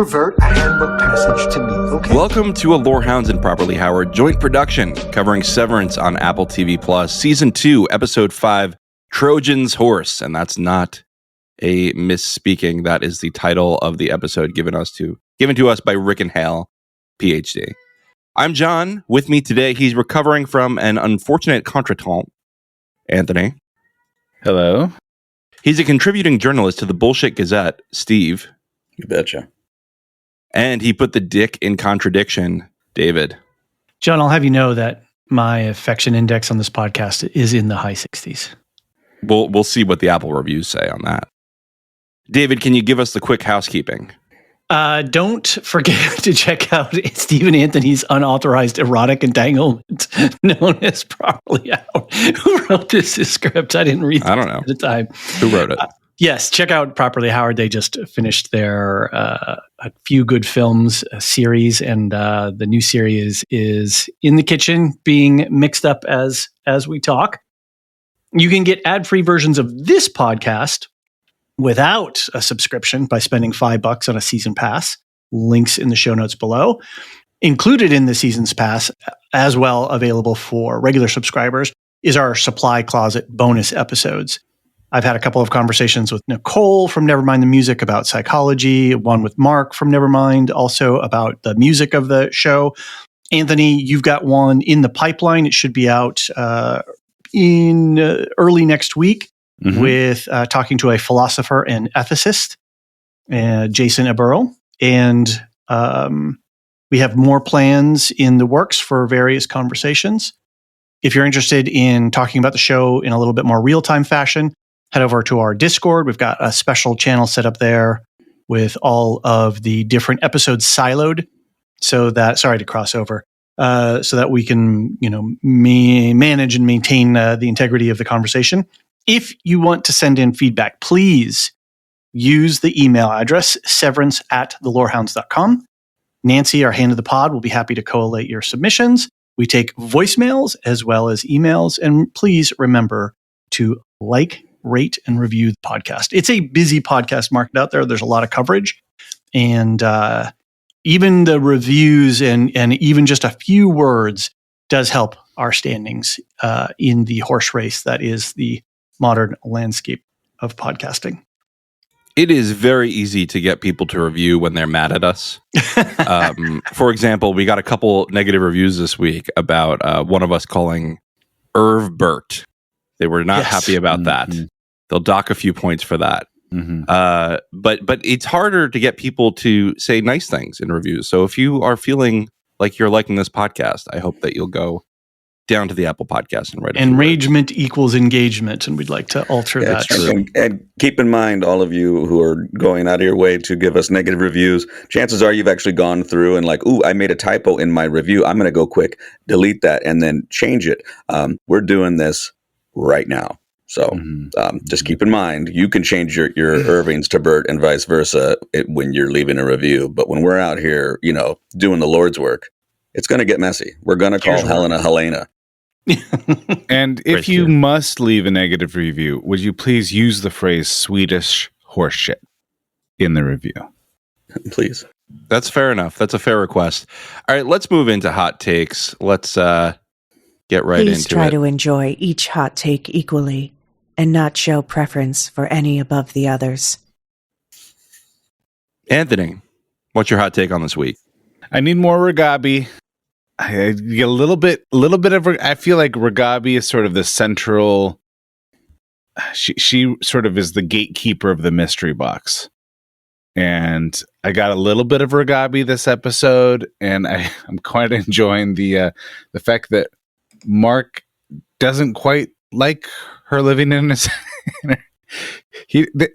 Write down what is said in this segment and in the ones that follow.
pervert a handbook passage to me, okay? Welcome to a Lorehounds and Properly Howard joint production covering Severance on Apple TV Plus, Season 2, Episode 5, Trojan's Horse. And that's not a misspeaking. That is the title of the episode given to us by Rick and Hale, PhD. I'm John. With me today, he's recovering from an unfortunate contretemps. Anthony. Hello. He's a contributing journalist to the Bullshit Gazette, Steve. You betcha. And he put the dick in contradiction, David. John, I'll have you know that my affection index on this podcast is in the high 60s. We'll see what the Apple reviews say on that. David, can you give us the quick housekeeping? Don't forget to check out Stephen Anthony's unauthorized erotic entanglement, known as Properly Howard. Who wrote this script? I didn't read it at the time. Who wrote it? Yes, check out Properly Howard. They just finished their A Few Good Films series, and the new series is in the kitchen being mixed up as we talk. You can get ad-free versions of this podcast without a subscription by spending $5 on a season pass. Links in the show notes below. Included in the season's pass, as well available for regular subscribers, is our Supply Closet bonus episodes. I've had a couple of conversations with Nicole from Nevermind the Music about psychology, one with Mark from Nevermind also about the music of the show. Anthony, you've got one in the pipeline. It should be out in early next week. Mm-hmm. With talking to a philosopher and ethicist, Jason Eberl. And we have more plans in the works for various conversations. If you're interested in talking about the show in a little bit more real-time fashion, head over to our Discord. We've got a special channel set up there with all of the different episodes siloed so that, sorry to cross over, so that we can, manage and maintain the integrity of the conversation. If you want to send in feedback, please use the email address, severance@thelorehounds.com. Nancy, our hand of the pod, will be happy to collate your submissions. We take voicemails as well as emails. And please remember to like, rate, and review the podcast. It's a busy podcast market out there. There's a lot of coverage. And even the reviews and even just a few words does help our standings in the horse race that is the modern landscape of podcasting. It is very easy to get people to review when they're mad at us. For example, we got a couple negative reviews this week about one of us calling Irv Burt. They were not happy about that. They'll dock a few points for that. Mm-hmm. But it's harder to get people to say nice things in reviews. So if you are feeling like you're liking this podcast, I hope that you'll go down to the Apple Podcast and write it. Enragement equals engagement, and we'd like to alter that. And keep in mind, all of you who are going out of your way to give us negative reviews, chances are you've actually gone through and like, ooh, I made a typo in my review. I'm going to go quick, delete that, and then change it. We're doing this right now. So just keep in mind, you can change your Irvings to Bert and vice versa when you're leaving a review. But when we're out here, doing the Lord's work, it's going to get messy. We're going to call Helena. And if you must leave a negative review, would you please use the phrase Swedish horseshit in the review? Please. That's fair enough. That's a fair request. All right, let's move into hot takes. Let's get right into it. Please try to enjoy each hot take equally and not show preference for any above the others. Anthony, what's your hot take on this week? I need more Ragabi. I get a little bit of. I feel like Ragabi is sort of the central. She sort of is the gatekeeper of the mystery box, and I got a little bit of Ragabi this episode, and I'm quite enjoying the fact that Mark doesn't quite like her living in his.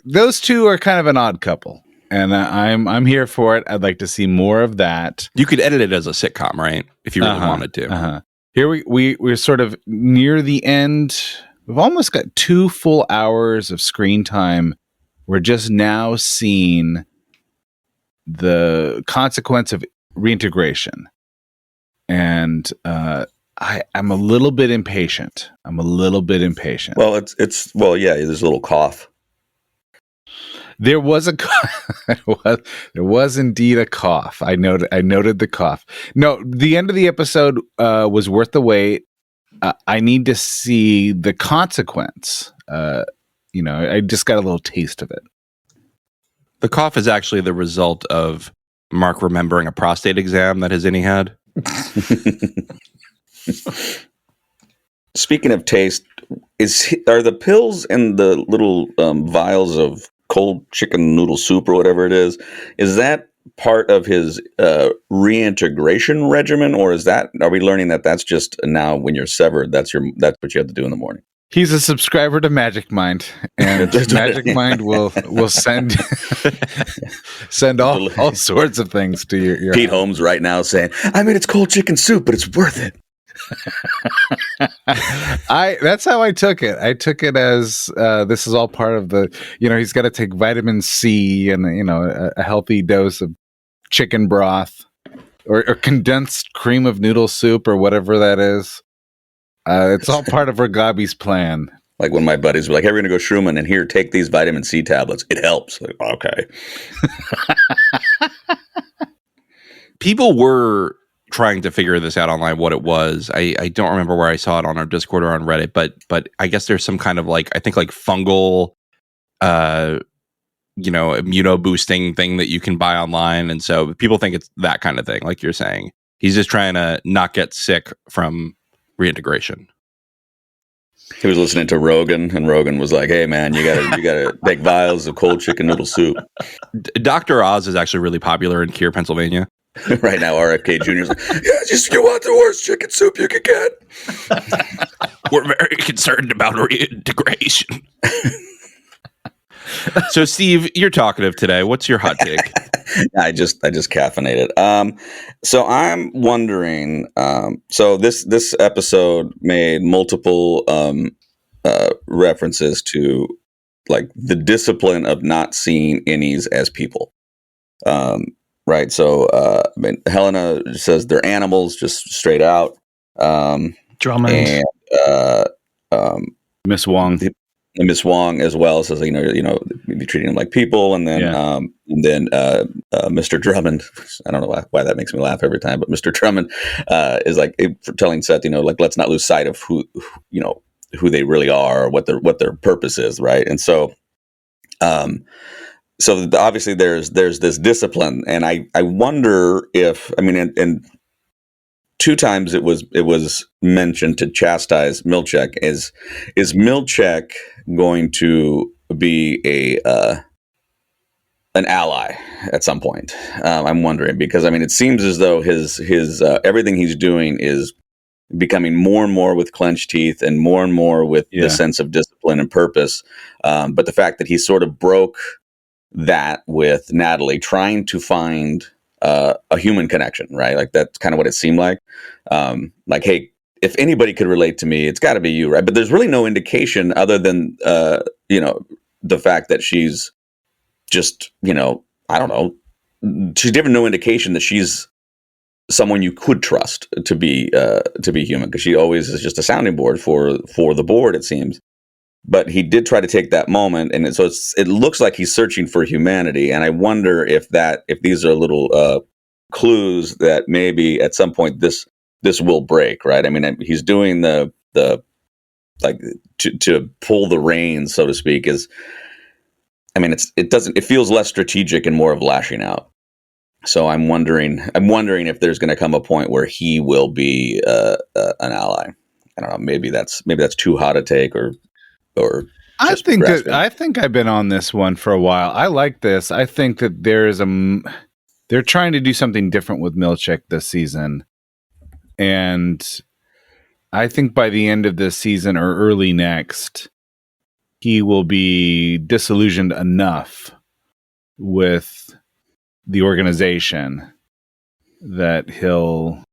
Those two are kind of an odd couple. And I'm here for it. I'd like to see more of that. You could edit it as a sitcom, right? If you really wanted to. Here we're sort of near the end. We've almost got 2 full hours of screen time. We're just now seeing the consequence of reintegration. And I'm a little bit impatient. Well, there's a little cough. There was a there was indeed a cough. I noted the cough. No, the end of the episode was worth the wait. I need to see the consequence. I just got a little taste of it. The cough is actually the result of Mark remembering a prostate exam that his innie had. Speaking of taste, are the pills and the little vials of cold chicken noodle soup or whatever it is that part of his reintegration regimen, or are we learning that that's just now when you're severed, that's what you have to do in the morning? He's a subscriber to Magic Mind, and Magic Mind will send all sorts of things to your Pete Holmes right now saying, I mean, it's cold chicken soup, but it's worth it. That's how I took it. I took it as this is all part of the, he's got to take vitamin C and a healthy dose of chicken broth or condensed cream of noodle soup or whatever that is. It's all part of Ragabi's plan. Like when my buddies were like, hey, we're going to go shrooming, and here, take these vitamin C tablets. It helps. Like, okay. People were trying to figure this out online, what it was. I don't remember where I saw it on our Discord or on Reddit, but I guess there's some kind of fungal, immuno boosting thing that you can buy online. And so people think it's that kind of thing, like you're saying. He's just trying to not get sick from reintegration. He was listening to Rogan, and Rogan was like, hey man, you gotta take vials of cold chicken noodle soup. Dr. Oz is actually really popular in Keir, Pennsylvania. Right now, RFK Jr. is like, yeah, you want the worst chicken soup you could get. We're very concerned about reintegration. So, Steve, you're talkative today. What's your hot take? I just caffeinated. So I'm wondering. So this episode made multiple references to like the discipline of not seeing innies as people. Right. So Helena says they're animals, just straight out. Drummond and Miss Wong. Miss Wong as well says, be treating them like people, and then Mr. Drummond. I don't know why that makes me laugh every time, but Mr. Drummond is like telling Seth, let's not lose sight of who they really are, or what their purpose is, right? And so, obviously there's this discipline, and I wonder if and two times it was mentioned to chastise Milchek. Is Milchek going to be an ally at some point? I'm wondering, because it seems as though his everything he's doing is becoming more and more with clenched teeth and more with the sense of discipline and purpose. But the fact that he sort of broke that with Natalie, trying to find a human connection, right? Like that's kind of what it seemed like. Like, hey, if anybody could relate to me, it's got to be you, right? But there's really no indication other than the fact that she's just, I don't know, she's given no indication that she's someone you could trust to be human, because she always is just a sounding board for the board, it seems. But he did try to take that moment, and so it looks like he's searching for humanity. And I wonder if these are little clues that maybe at some point this will break, right? He's doing the like to pull the reins, so to speak. It feels less strategic and more of lashing out. So I'm wondering if there's going to come a point where he will be an ally. I don't know. Maybe that's too hot a take, or I think I've been on this one for a while. I like this. I think that they're trying to do something different with Milchek this season, and I think by the end of this season or early next, he will be disillusioned enough with the organization that he'll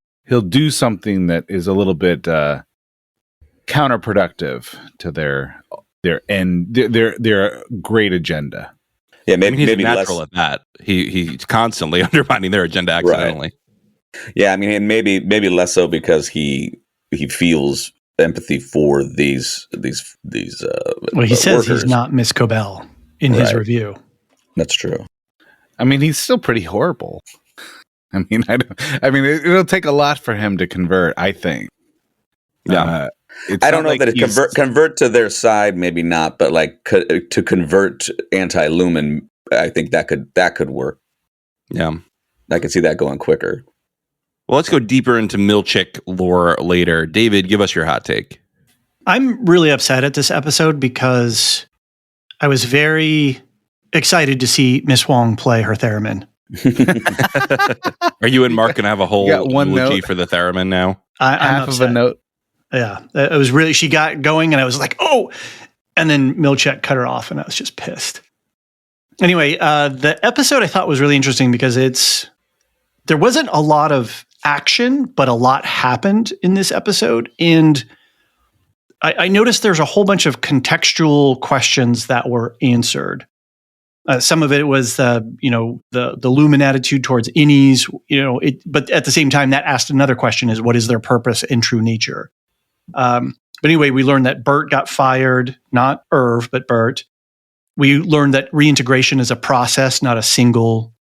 do something that is a little bit counterproductive to their great agenda. Yeah, maybe he's natural at that. He's constantly undermining their agenda accidentally. Right. Yeah, and maybe less so because he feels empathy for these well, he says workers. he's not Miss Cobell in his review. That's true. I mean, he's still pretty horrible. I mean, it'll take a lot for him to convert, I think. Yeah. I don't know that it convert to their side, maybe not, but like to convert anti-Lumen, I think that could work. Yeah. I could see that going quicker. Well, let's go deeper into Milchick lore later. David, give us your hot take. I'm really upset at this episode because I was very excited to see Miss Wong play her theremin. Are you and Mark gonna have a whole eulogy note for the theremin now? Half of a note. Yeah, it was really, she got going and I was like, oh, and then Milchick cut her off and I was just pissed. Anyway, the episode I thought was really interesting because there wasn't a lot of action, but a lot happened in this episode. And I noticed there's a whole bunch of contextual questions that were answered. Some of it was the Lumen attitude towards innies, but at the same time, that asked another question: is what is their purpose and true nature? But anyway, we learned that Bert got fired, not Irv, but Bert. We learned that reintegration is a process, not a single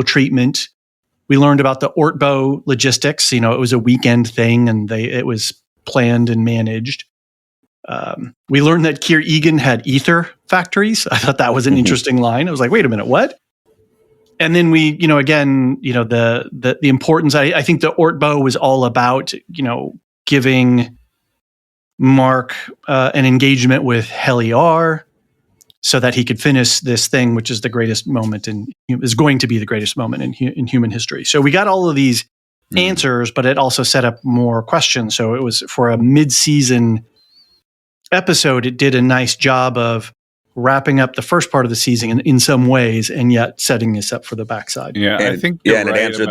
treatment. We learned about the Ortbo logistics. It was a weekend thing, and it was planned and managed. We learned that Keir Egan had ether factories. I thought that was an interesting line. I was like, wait a minute, what? And then we, the importance. I think the Ortbo was all about, giving Mark an engagement with Heliar so that he could finish this thing, which is the greatest moment is going to be the greatest moment in human history. So we got all of these answers, but it also set up more questions. So it was, for a mid-season episode, it did a nice job of wrapping up the first part of the season in some ways, and yet setting this up for the backside. Yeah, and I think and it answered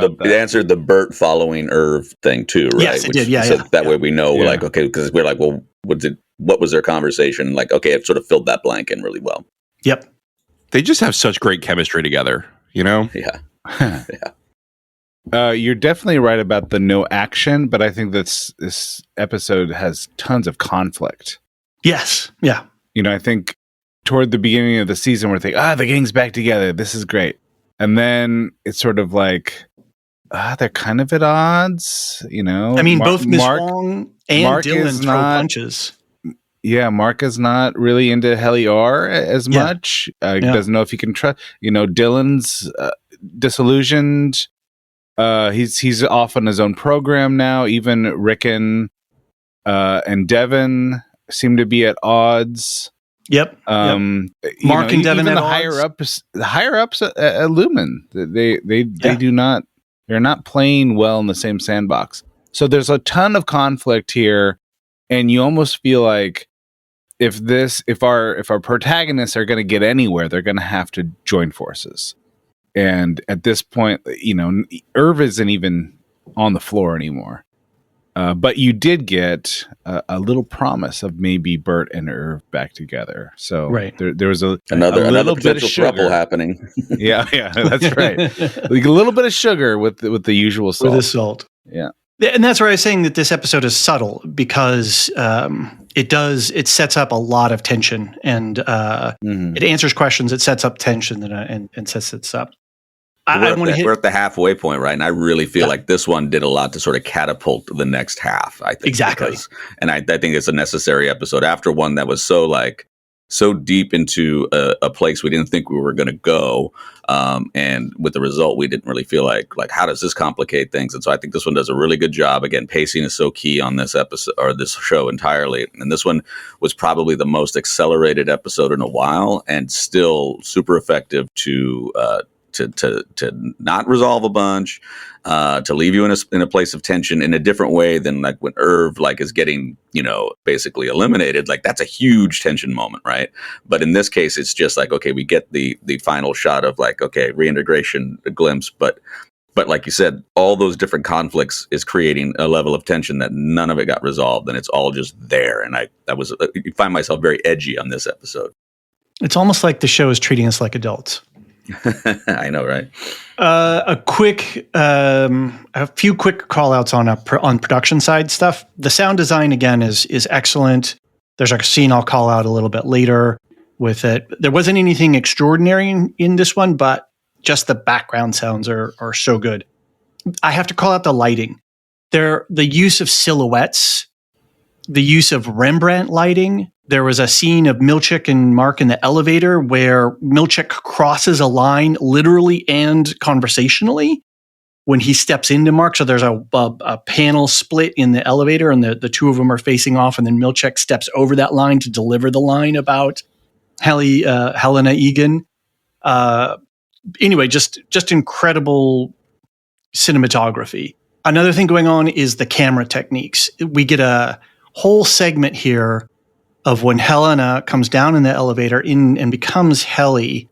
the Bert following Irv thing too, right? Yes, it did. Yeah, so that way we know, Yeah. like, okay, because we're like, well, what was their conversation? Like, okay, it sort of filled that blank in really well. Yep. They just have such great chemistry together, Yeah. You're definitely right about the no action, but I think this episode has tons of conflict. Yes. Yeah. I think toward the beginning of the season, we're thinking, the gang's back together. This is great. And then it's sort of like, they're kind of at odds, I mean, both Miss Wong and Mark Dylan throw punches. Yeah, Mark is not really into Heliar as much. Doesn't know if he can trust. Dylan's disillusioned. He's off on his own program now. Even Rickon and Devin seem to be at odds. Yep. Mark and Devin even at the higher ups at Lumen, they do not. They're not playing well in the same sandbox. So there's a ton of conflict here, and you almost feel like if our protagonists are going to get anywhere, they're going to have to join forces. And at this point, Irv isn't even on the floor anymore. But you did get a little promise of maybe Bert and Irv back together. So right. there was another little bit of potential throuple sugar happening. yeah, that's right. Like a little bit of sugar with the usual salt. With the salt. Yeah. And that's where I was saying that this episode is subtle because it sets up a lot of tension, and it answers questions. It sets up tension and sets it up. We're at the halfway point, right? And I really feel like this one did a lot to sort of catapult the next half, I think. Exactly. And I think it's a necessary episode after one that was so deep into a place we didn't think we were going to go. And with the result, we didn't really feel like how does this complicate things? And so I think this one does a really good job. Again, pacing is so key on this episode or this show entirely. And this one was probably the most accelerated episode in a while, and still super effective to not resolve a bunch, to leave you in a place of tension in a different way than like when Irv is getting, basically eliminated. Like that's a huge tension moment, right? But in this case, it's just like, okay, we get the final shot of like, okay, reintegration, a glimpse, but like you said, all those different conflicts is creating a level of tension that none of it got resolved, and it's all just there. And I find myself very edgy on this episode. It's almost like the show is treating us like adults. I know, right? A few quick call outs on production side stuff. The sound design again is excellent. There's a scene I'll call out a little bit later. with it. There wasn't anything extraordinary in this one, but just the background sounds are so good. I have to call out the lighting. The use of silhouettes, the use of Rembrandt lighting. There was a scene of Milchick and Mark in the elevator where Milchick crosses a line literally and conversationally when he steps into Mark. So there's a panel split in the elevator and the two of them are facing off, and then Milchick steps over that line to deliver the line about Helena Egan. Anyway, just incredible cinematography. Another thing going on is the camera techniques. We get a whole segment here of when Helena comes down in the elevator and becomes Helly.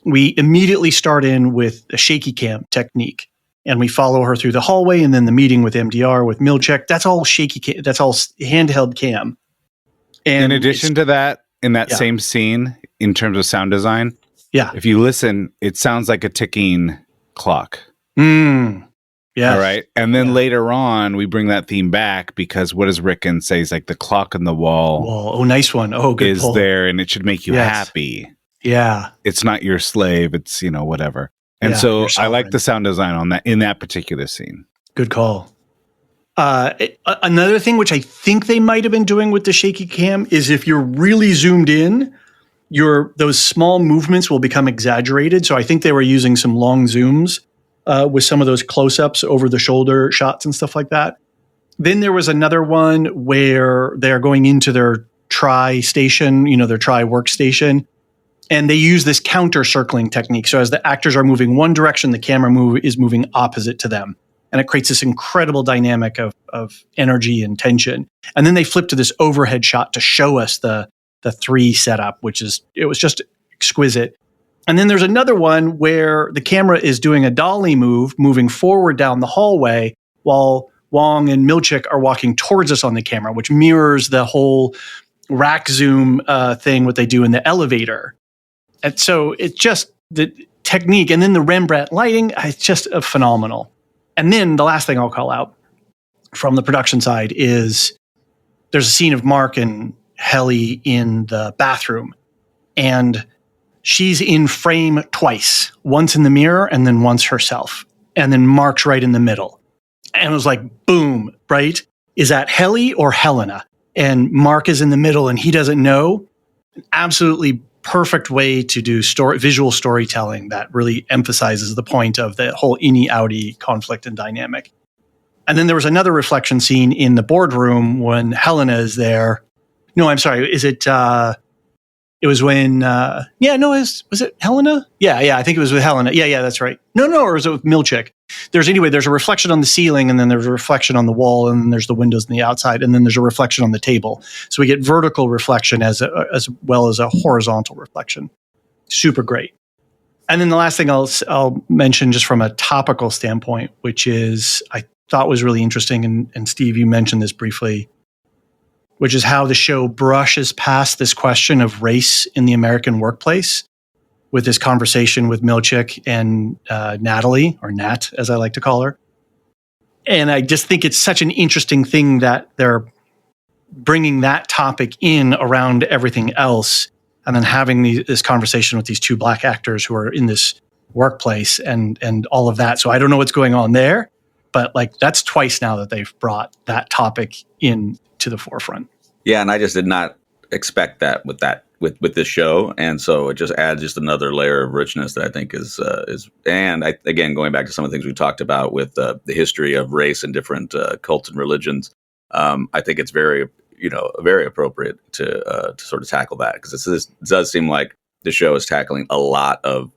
We immediately start in with a shaky cam technique, and we follow her through the hallway, and then the meeting with MDR with Milchick. That's all shaky cam. That's all handheld cam. And in addition to that, in that same scene, in terms of sound design, if you listen, it sounds like a ticking clock. Yeah. All right. And then later on, we bring that theme back because what does Rickon say? He's like, the clock on the wall. Oh, nice one. Oh, good is pull. there, and it should make you happy. Yeah. It's not your slave. It's, whatever. And so I like the sound design on that in that particular scene. Good call. Another thing which I think they might have been doing with the shaky cam is if you're really zoomed in, those small movements will become exaggerated. So I think they were using some long zooms with some of those close-ups over the shoulder shots and stuff like that. Then there was another one where they're going into their tri-station, their tri-workstation, and they use this counter-circling technique. So as the actors are moving one direction, the camera is moving opposite to them. And it creates this incredible dynamic of energy and tension. And then they flip to this overhead shot to show us the 3 setup, it was just exquisite. And then there's another one where the camera is doing a dolly moving forward down the hallway while Wong and Milchick are walking towards us on the camera, which mirrors the whole rack zoom thing, what they do in the elevator. And so it's just the technique. And then the Rembrandt lighting, it's just phenomenal. And then the last thing I'll call out from the production side is there's a scene of Mark and Helly in the bathroom. And she's in frame twice, once in the mirror and then once herself. And then Mark's right in the middle. And it was like, boom, right? Is that Helly or Helena? And Mark is in the middle and he doesn't know. An absolutely perfect way to do visual storytelling that really emphasizes the point of the whole innie-outie conflict and dynamic. And then there was another reflection scene in the boardroom when Helena is there. No, I'm sorry. Is it... It was when, was it Helena? Yeah, I think it was with Helena. Yeah, that's right. No, or was it with Milchick? There's a reflection on the ceiling, and then there's a reflection on the wall, and then there's the windows on the outside, and then there's a reflection on the table. So we get vertical reflection as well as a horizontal reflection. Super great. And then the last thing I'll mention just from a topical standpoint, which is I thought was really interesting, and Steve, you mentioned this briefly, which is how the show brushes past this question of race in the American workplace with this conversation with Milchick and Natalie, or Nat, as I like to call her. And I just think it's such an interesting thing that they're bringing that topic in around everything else and then having this conversation with these 2 Black actors who are in this workplace and all of that. So I don't know what's going on there, but that's twice now that they've brought that topic in to the forefront. Yeah, and I just did not expect that with this show, and so it just adds just another layer of richness that I think is again going back to some of the things we talked about with the history of race and different cults and religions. I think it's very appropriate to sort of tackle that because it does seem like the show is tackling a lot of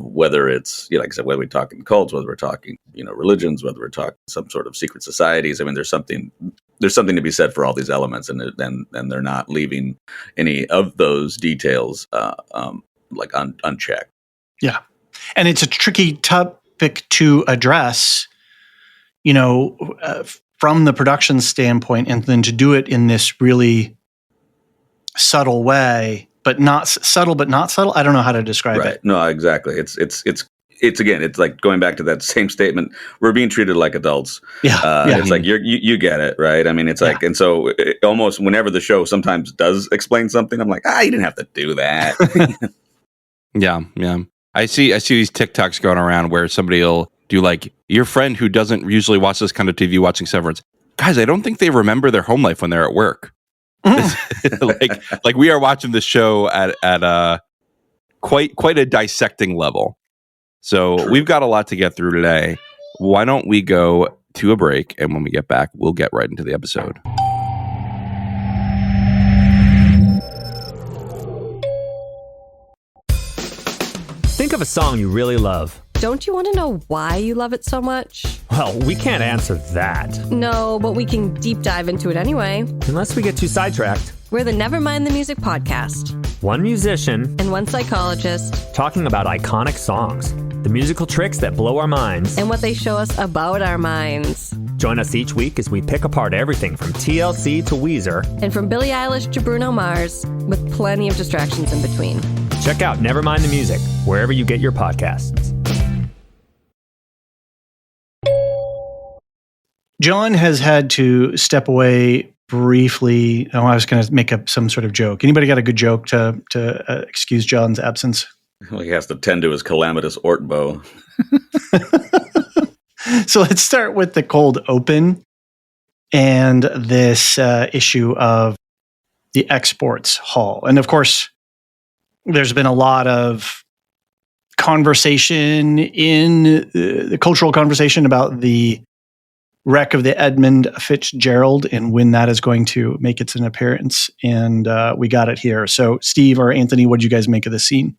whether it's like I said, whether we're talking cults, whether we're talking religions, whether we're talking some sort of secret societies. I mean, there's something to be said for all these elements, and they're not leaving any of those details unchecked. Yeah, and it's a tricky topic to address, from the production standpoint, and then to do it in this really subtle way. But not subtle. I don't know how to describe it. No, exactly. It's it's like going back to that same statement. We're being treated like adults. Yeah. It's like you get it, right? I mean, it's like, and so almost whenever the show sometimes does explain something, I'm like, you didn't have to do that. Yeah. I see these TikToks going around where somebody will do like your friend who doesn't usually watch this kind of TV watching Severance. Guys, I don't think they remember their home life when they're at work. like we are watching the show at quite a dissecting level. So we've got a lot to get through today. Why don't we go to a break, and when we get back, we'll get right into the episode. Think of a song you really love. Don't you want to know why you love it so much? Well, we can't answer that. No, but we can deep dive into it anyway. Unless we get too sidetracked. We're the Nevermind the Music podcast. One musician and one psychologist talking about iconic songs, the musical tricks that blow our minds, and what they show us about our minds. Join us each week as we pick apart everything from TLC to Weezer, and from Billie Eilish to Bruno Mars, with plenty of distractions in between. Check out Nevermind the Music, wherever you get your podcasts. John has had to step away briefly. Oh, I was going to make up some sort of joke. Anybody got a good joke to excuse John's absence? Well, he has to tend to his calamitous Ortbo. So let's start with the cold open and this issue of the exports hall. And of course, there's been a lot of conversation in the cultural conversation about the wreck of the Edmund Fitzgerald and when that is going to make its an appearance. And we got it here. So Steve or Anthony, what did you guys make of this scene?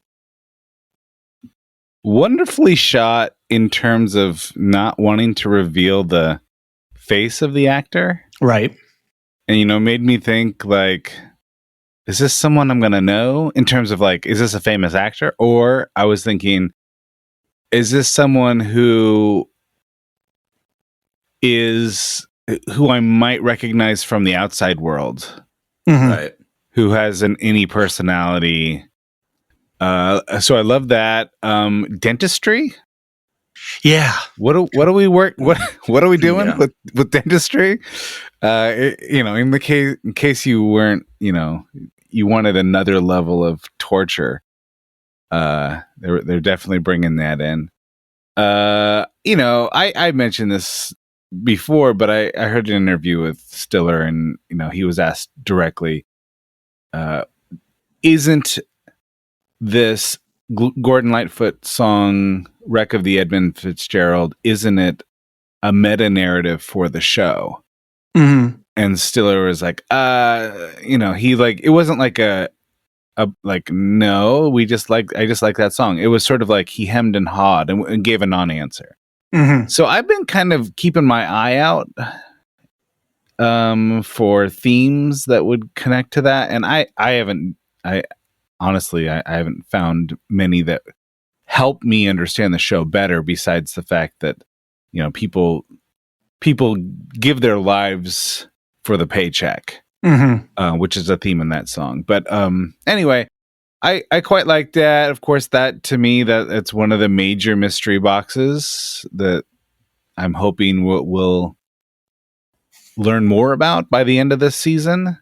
Wonderfully shot in terms of not wanting to reveal the face of the actor. Right. And, made me think like, is this someone I'm going to know in terms of like, is this a famous actor? Or I was thinking, is this someone who I might recognize from the outside world, Right? who has an any personality. So I love that. Dentistry. Yeah. What do we work? What are we doing with dentistry? In case you weren't, you wanted another level of torture. They're definitely bringing that in. I mentioned this before, but I heard an interview with Stiller, and he was asked directly, isn't this Gordon Lightfoot song "Wreck of the Edmund Fitzgerald"? Isn't it a meta narrative for the show? Mm-hmm. And Stiller was like, he like it wasn't like a no, I just like that song. It was sort of like he hemmed and hawed and gave a non-answer. Mm-hmm. So I've been kind of keeping my eye out for themes that would connect to that, and I honestly haven't found many that help me understand the show better. Besides the fact that people give their lives for the paycheck, which is a theme in that song. But anyway. I quite like that. Of course, that to me, that's one of the major mystery boxes that I'm hoping we'll learn more about by the end of this season.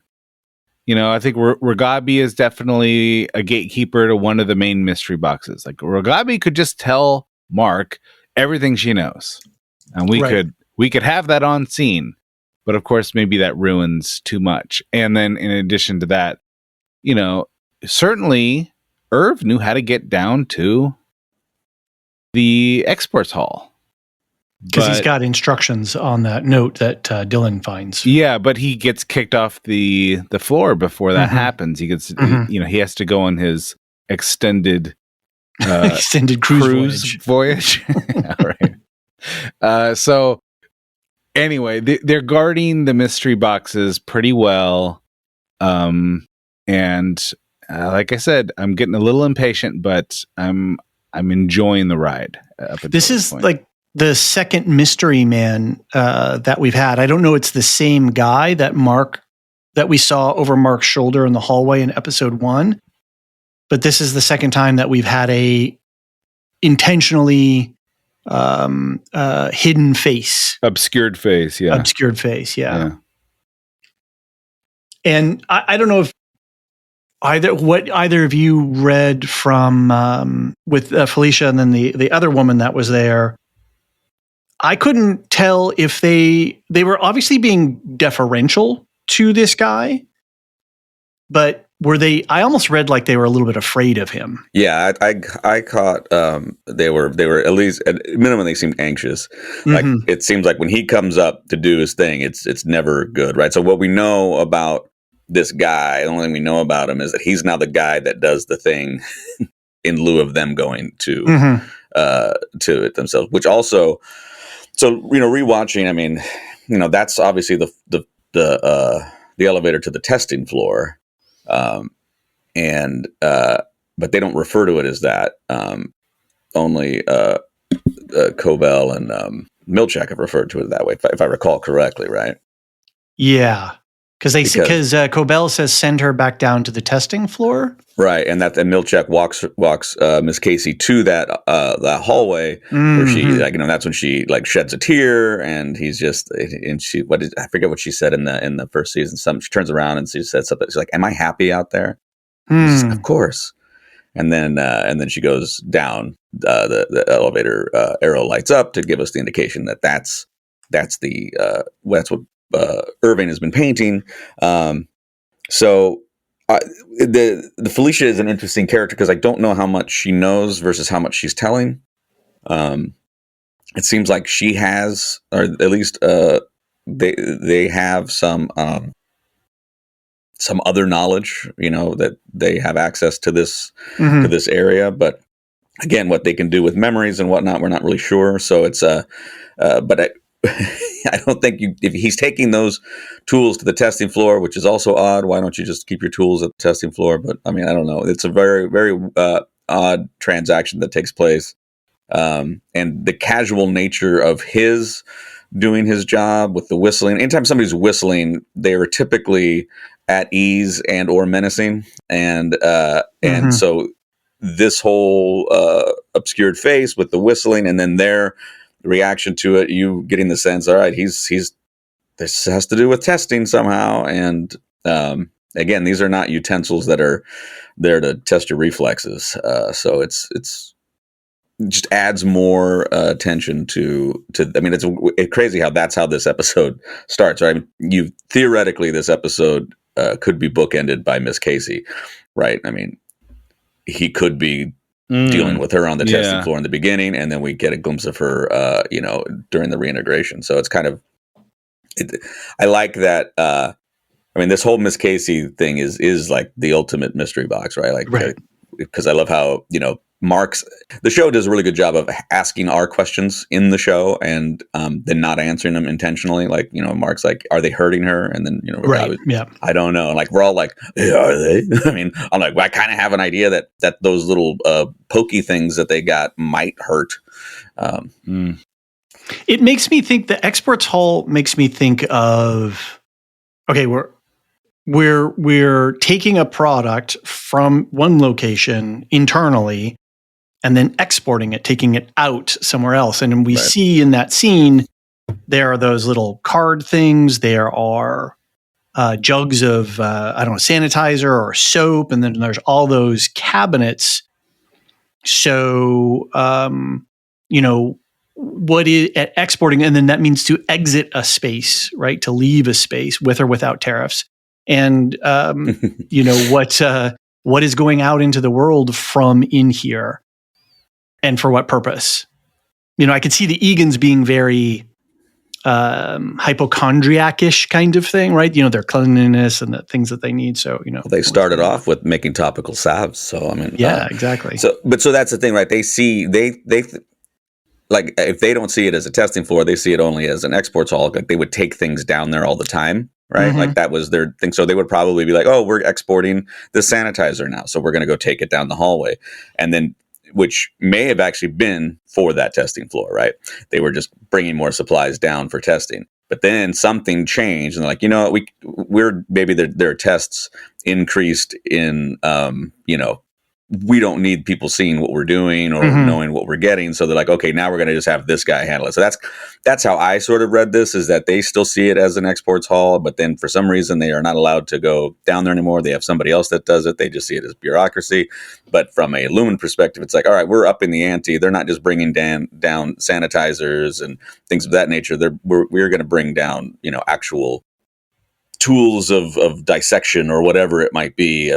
I think Ragabi is definitely a gatekeeper to one of the main mystery boxes. Like Ragabi could just tell Mark everything she knows, and we could have that on scene. But of course, maybe that ruins too much. And then in addition to that, certainly, Irv knew how to get down to the exports hall. Because he's got instructions on that note that Dylan finds. Yeah, but he gets kicked off the floor before that happens. He gets, he has to go on his extended cruise voyage. All right. So anyway, they're guarding the mystery boxes pretty well. And like I said, I'm getting a little impatient, but I'm enjoying the ride. This is point. Like the second mystery man that we've had. I don't know. It's the same guy that we saw over Mark's shoulder in the hallway in episode 1, but this is the second time that we've had a intentionally hidden face, Obscured face. Yeah. obscured face. Yeah. Yeah. And I don't know if either of you read from with Felicia and then the other woman that was there. I couldn't tell if they were obviously being deferential to this guy, but were they? I almost read like they were a little bit afraid of him. Yeah, I caught they were at least at minimum they seemed anxious. Like it seems like when he comes up to do his thing, it's never good, right? So what we know about this guy, the only thing we know about him is that he's now the guy that does the thing in lieu of them going to it themselves. Which also, so rewatching. I mean, that's obviously the elevator to the testing floor. But they don't refer to it as that. Only Cobell and Milchak have referred to it that way, if I recall correctly, right? Yeah, because Cobell says send her back down to the testing floor, right? And Milchak walks Miss Casey to that hallway where she that's when she like sheds a tear, and he's just and she I forget what she said in the first season. She turns around and she said something. She's like, "Am I happy out there?" Says, of course. And then she goes down. The elevator arrow lights up to give us the indication that that's what Irving has been painting. So the Felicia is an interesting character because I don't know how much she knows versus how much she's telling. It seems like she has, or at least they have some other knowledge, that they have access to this to this area. But again, what they can do with memories and whatnot, we're not really sure. So it's but I don't think if he's taking those tools to the testing floor, which is also odd. Why don't you just keep your tools at the testing floor? But I mean, I don't know. It's a very, very odd transaction that takes place. And the casual nature of his doing his job with the whistling. Anytime somebody's whistling, they are typically at ease and or menacing. And so this whole obscured face with the whistling and then their reaction to it, you getting the sense, all right, he's this has to do with testing somehow. And again, these are not utensils that are there to test your reflexes. So it's just adds more attention to. I mean, it's crazy how that's how this episode starts, right? Theoretically, this episode could be bookended by Miss Casey, right? I mean, he could be dealing with her on the testing floor in the beginning, and then we get a glimpse of her, during the reintegration. So it's kind of, I like that. I mean, this whole Miss Casey thing is like the ultimate mystery box, right? Like, right. Because I love how, the show does a really good job of asking our questions in the show and then not answering them intentionally. Like, Mark's like, are they hurting her? And then, right. Yeah. I don't know. And like, we're all like, yeah, are they? I mean, I'm like, well, I kind of have an idea that those little pokey things that they got might hurt. It makes me think the exports hall makes me think of, okay, we're taking a product from one location internally and then exporting it, taking it out somewhere else. And we see in that scene, there are those little card things. There are jugs of, sanitizer or soap. And then there's all those cabinets. So, what is exporting? And then that means to exit a space, right? To leave a space with or without tariffs. And, what is going out into the world from in here? And for what purpose? I could see the Egans being very hypochondriac-ish kind of thing, right? Their cleanliness and the things that they need. So, they started off with making topical salves. So, I mean, yeah, exactly. So that's the thing, right? They see, they like, if they don't see it as a testing floor, they see it only as an exports hall. Like, they would take things down there all the time. Right. Like, that was their thing. So they would probably be like, oh, we're exporting the sanitizer now, so we're going to go take it down the hallway. And then, which may have actually been for that testing floor, right? They were just bringing more supplies down for testing. But then something changed, and they're like, we're maybe their tests increased in, we don't need people seeing what we're doing or knowing what we're getting. So they're like, okay, now we're going to just have this guy handle it. So that's how I sort of read this, is that they still see it as an exports hall, but then for some reason they are not allowed to go down there anymore. They have somebody else that does it. They just see it as bureaucracy. But from a Lumen perspective, it's like, all right, we're upping the ante. They're not just bringing down sanitizers and things of that nature. We're going to bring down, actual tools of dissection or whatever it might be,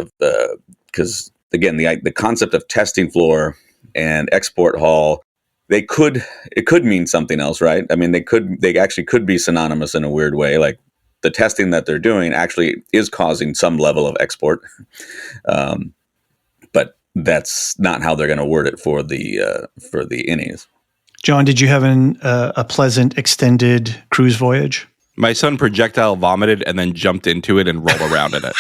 because again, the concept of testing floor and export hall, it could mean something else, right? I mean, they actually could be synonymous in a weird way. Like the testing that they're doing actually is causing some level of export, but that's not how they're going to word it for the innies. John, did you have a pleasant extended cruise voyage? My son projectile vomited and then jumped into it and rolled around in it.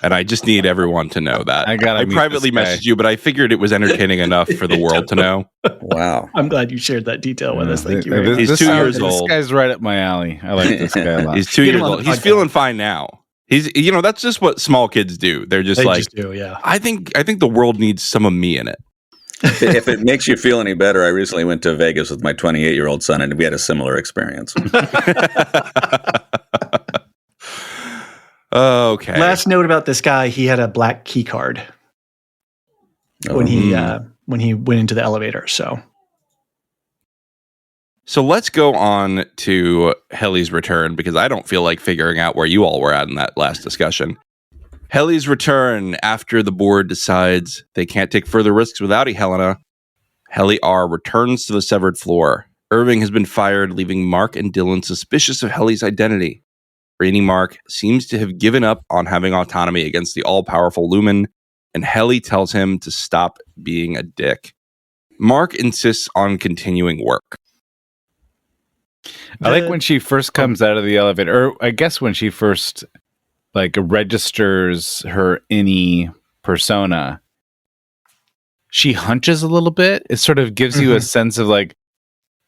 And I just need everyone to know that. I privately messaged you, but I figured it was entertaining enough for the world to know. Wow. I'm glad you shared that detail with us. Thank you. He's 2 years old. This guy's right up my alley. I like this guy a lot. He's 2 years old. He's feeling fine now. He's, that's just what small kids do. They're just yeah. I think the world needs some of me in it. If it makes you feel any better, I recently went to Vegas with my 28-year-old son, and we had a similar experience. Okay. Last note about this guy: he had a black key card when he went into the elevator. So let's go on to Helly's return, because I don't feel like figuring out where you all were at in that last discussion. Helly's return after the board decides they can't take further risks without Helena. Helly R returns to the severed floor. Irving has been fired, leaving Mark and Dylan suspicious of Helly's identity. Rainy Mark seems to have given up on having autonomy against the all-powerful Lumen, and Helly tells him to stop being a dick. Mark insists on continuing work. I like when she first comes out of the elevator, or I guess when she first registers her innie persona, she hunches a little bit. It sort of gives you a sense of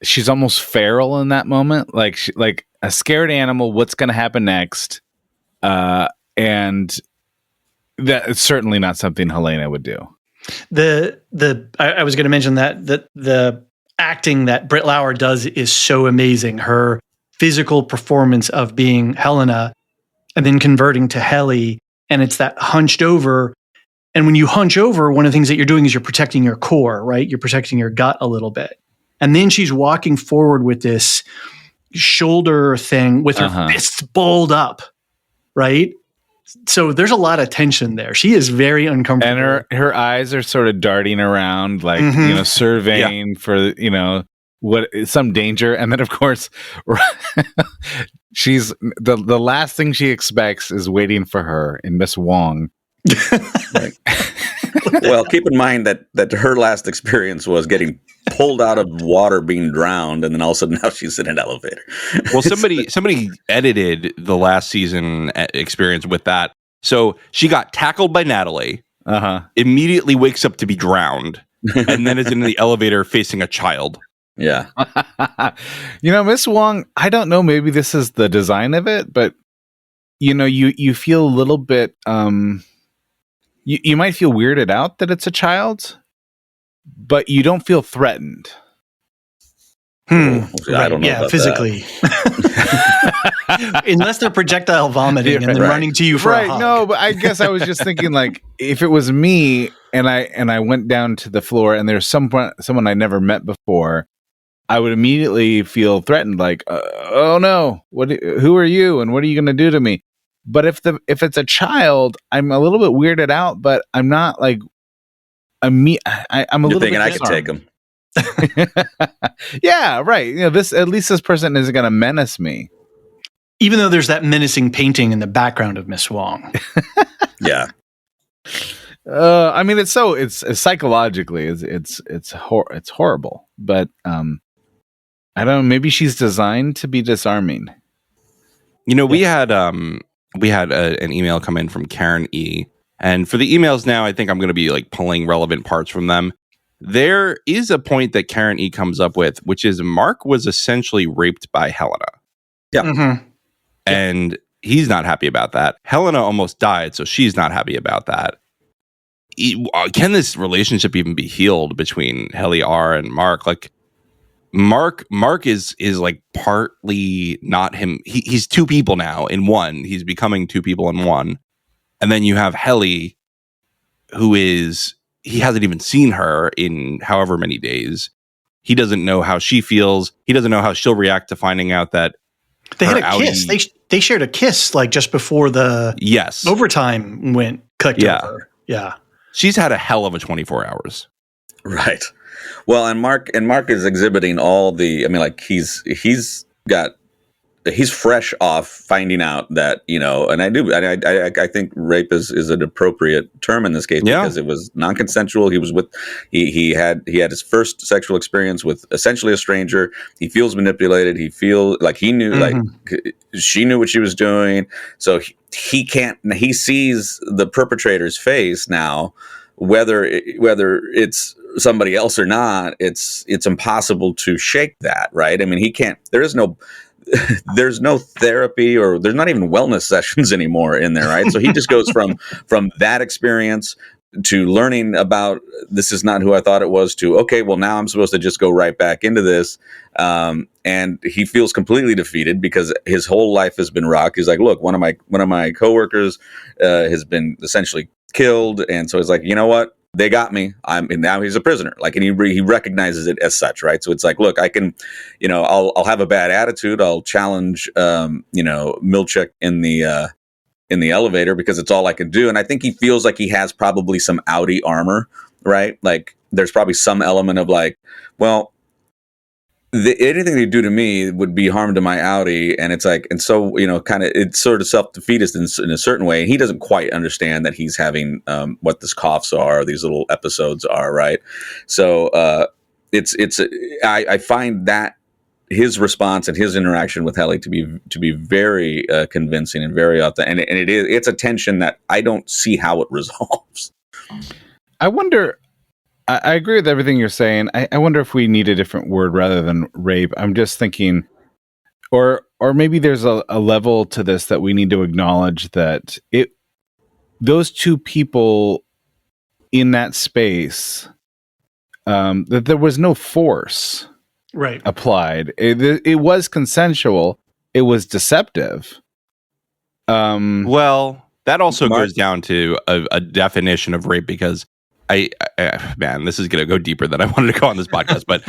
she's almost feral in that moment, like a scared animal. What's going to happen next? And that's certainly not something Helena would do. I was going to mention that the acting that Britt Lauer does is so amazing. Her physical performance of being Helena and then converting to Helly, and it's that hunched over. And when you hunch over, one of the things that you're doing is you're protecting your core, right? You're protecting your gut a little bit. And then she's walking forward with this shoulder thing with her fists balled up, right? So there's a lot of tension there. She is very uncomfortable. And her eyes are sort of darting around, surveying for, what some danger. And then, of course, she's the last thing she expects is waiting for her in Miss Wong. Well, keep in mind that her last experience was getting pulled out of water, being drowned, and then all of a sudden now she's in an elevator. Well, somebody edited the last season experience with that. So she got tackled by Natalie, immediately wakes up to be drowned, and then is in the elevator facing a child. Yeah. Miss Wong, I don't know, maybe this is the design of it, but you feel a little bit you might feel weirded out that it's a child, but you don't feel threatened. I don't know about physically. Unless they're projectile vomiting and then running to you for a hug. No, but I guess I was just thinking, if it was me and I went down to the floor and there's someone I never met before, I would immediately feel threatened. Oh no, who are you and what are you going to do to me? But if it's a child, I'm a little bit weirded out, but I'm not I'm a little thinking bit I could take him. Yeah, right. At least this person isn't going to menace me. Even though there's that menacing painting in the background of Miss Wong. Yeah. It's psychologically it's horrible, but I don't know. Maybe she's designed to be disarming. We had an email come in from Karen E. And for the emails now, I think I'm going to be pulling relevant parts from them. There is a point that Karen E comes up with, which is Mark was essentially raped by Helena. Yeah. Mm-hmm. And he's not happy about that. Helena almost died, so she's not happy about that. can this relationship even be healed between Heli R and Mark? Like Mark is like partly not him. He's two people now in one. He's becoming two people in one. And then you have Heli, who he hasn't even seen her in however many days. He doesn't know how she feels. He doesn't know how she'll react to finding out that they had a kiss. They shared a kiss like just before the overtime clicked over. Yeah. She's had a hell of a 24 hours. Right. Well, and Mark is exhibiting all the, I mean, like he's fresh off finding out that, and I think rape is an appropriate term in this case because it was non-consensual. He had his first sexual experience with essentially a stranger. He feels manipulated. He feels like he knew, like she knew what she was doing. So he sees the perpetrator's face now, whether it's somebody else or not, it's impossible to shake that, right? I mean, there's no therapy, or there's not even wellness sessions anymore in there, right? So he just goes from that experience to learning about this is not who I thought it was to, okay, well, now I'm supposed to just go right back into this. And he feels completely defeated because his whole life has been rocked. He's like, look, one of my coworkers has been essentially killed. And so he's like, you know what? They got me. And now he's a prisoner. Like, and he recognizes it as such, right? So it's like, look, I can, I'll have a bad attitude. I'll challenge, Milchek in the elevator because it's all I can do. And I think he feels like he has probably some outie armor, right? Like, there's probably some element of like, well, anything they do to me would be harm to my outie. And it's like, and so, kind of, it's sort of self-defeatist in a certain way. And he doesn't quite understand that he's having what these coughs are, these little episodes are, right? So I find that his response and his interaction with Heli to be very convincing and very authentic. And it's a tension that I don't see how it resolves. I wonder. I agree with everything you're saying. I wonder if we need a different word rather than rape. I'm just thinking, or maybe there's a level to this that we need to acknowledge that those two people in that space, that there was no force applied. It was consensual. It was deceptive. Well, that also goes down to a definition of rape because man, this is going to go deeper than I wanted to go on this podcast. But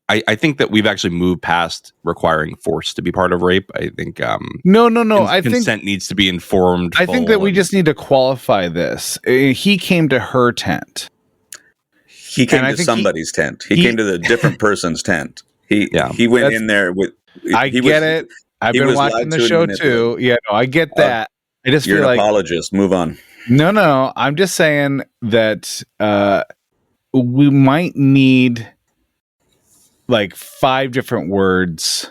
I think that we've actually moved past requiring force to be part of rape. I think no. I think consent needs to be informed. I think that we just need to qualify this. He came to her tent. He came to somebody's tent. He came to the different person's tent. He went in there with. I get it. I've been watching the show too. Yeah, no, I get that. I just feel like you're an apologist. Move on. No. I'm just saying that we might need like 5 different words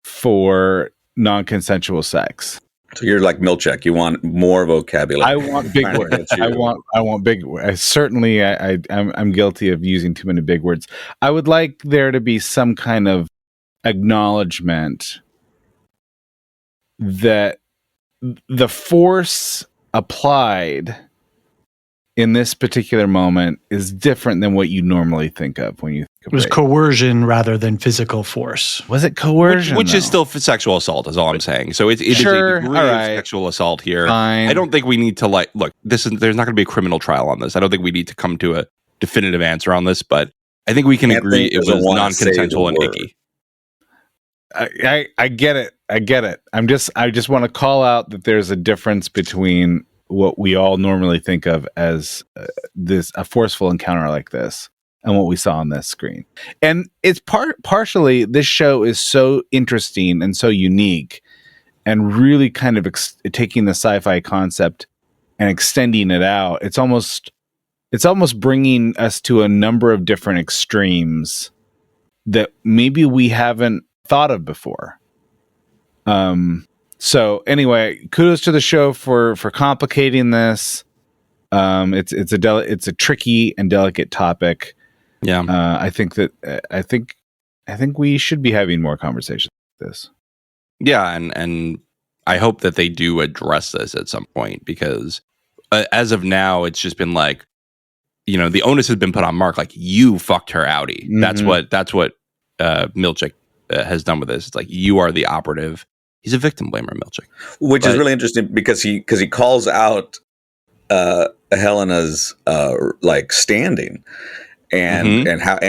for non-consensual sex. So you're like Milchek. You want more vocabulary. I want big words. I want big words. Certainly, I'm guilty of using too many big words. I would like there to be some kind of acknowledgement that the force applied in this particular moment is different than what you normally think of when you think of it was rape. Coercion rather than physical force. Was it coercion? Which is still sexual assault, is all I'm saying. So it is a degree of sexual assault here. Fine. I don't think we need to look. There's not going to be a criminal trial on this. I don't think we need to come to a definitive answer on this, but I think we can agree it was non-consensual and icky. I get it. I just want to call out that there's a difference between what we all normally think of as a forceful encounter like this and what we saw on this screen. And it's partially this show is so interesting and so unique and really kind of taking the sci-fi concept and extending it out. It's almost bringing us to a number of different extremes that maybe we haven't thought of before. So anyway, kudos to the show for complicating this. It's a tricky and delicate topic. Yeah. I think we should be having more conversations like this. Yeah, and I hope that they do address this at some point because as of now, it's just been like, the onus has been put on Mark. Like, you fucked her outie. Mhm. That's what Milchick has done with this. It's like, you are the operative. He's a victim blamer, Milchick. Which is But- really interesting because he calls out Helena's like standing and how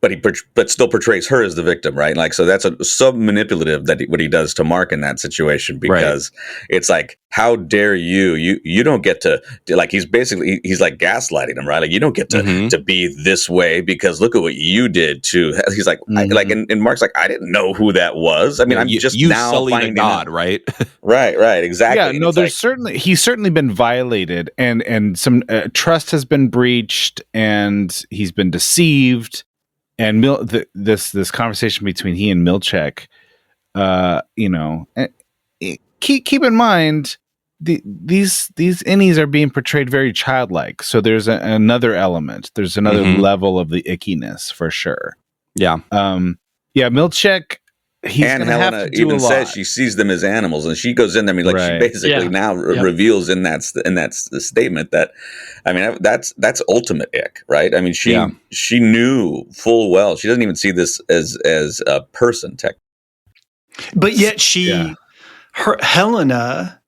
but still portrays her as the victim, right? Like, so that's so manipulative what he does to Mark in that situation, because it's like, how dare you don't get to, like, he's like gaslighting him, right? Like, you don't get to be this way because look at what you did to, he's like, and Mark's like, I didn't know who that was. I mean, I'm just you now sully finding the god, out. right? Right, exactly. Yeah, And no, it's he's certainly been violated, and some trust has been breached, and he's been deceived. And this conversation between he and Milchick, keep in mind these innies are being portrayed very childlike. So there's another element. There's another level of the ickiness for sure. Yeah. Milchick. He's and gonna Helena have to do even a lot. says she sees them as animals, and she goes in there. I mean, like, she basically now reveals in that statement that, I mean, that's ultimate ick, right? I mean, she knew full well she doesn't even see this as a person, tech. But yet Helena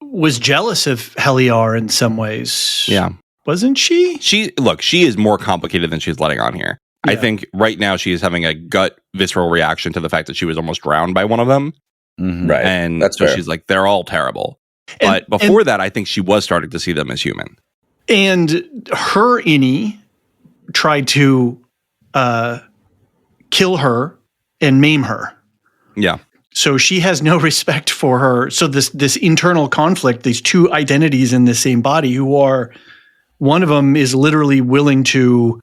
was jealous of Heliar in some ways. Yeah. Wasn't she? She is more complicated than she's letting on here. I think right now she is having a gut visceral reaction to the fact that she was almost drowned by one of them. Right. And that's so fair. she's like, they're all terrible. But before that, I think she was starting to see them as human. And her innie tried to kill her and maim her. Yeah. So she has no respect for her. So this internal conflict, these two identities in the same body, who are, one of them is literally willing to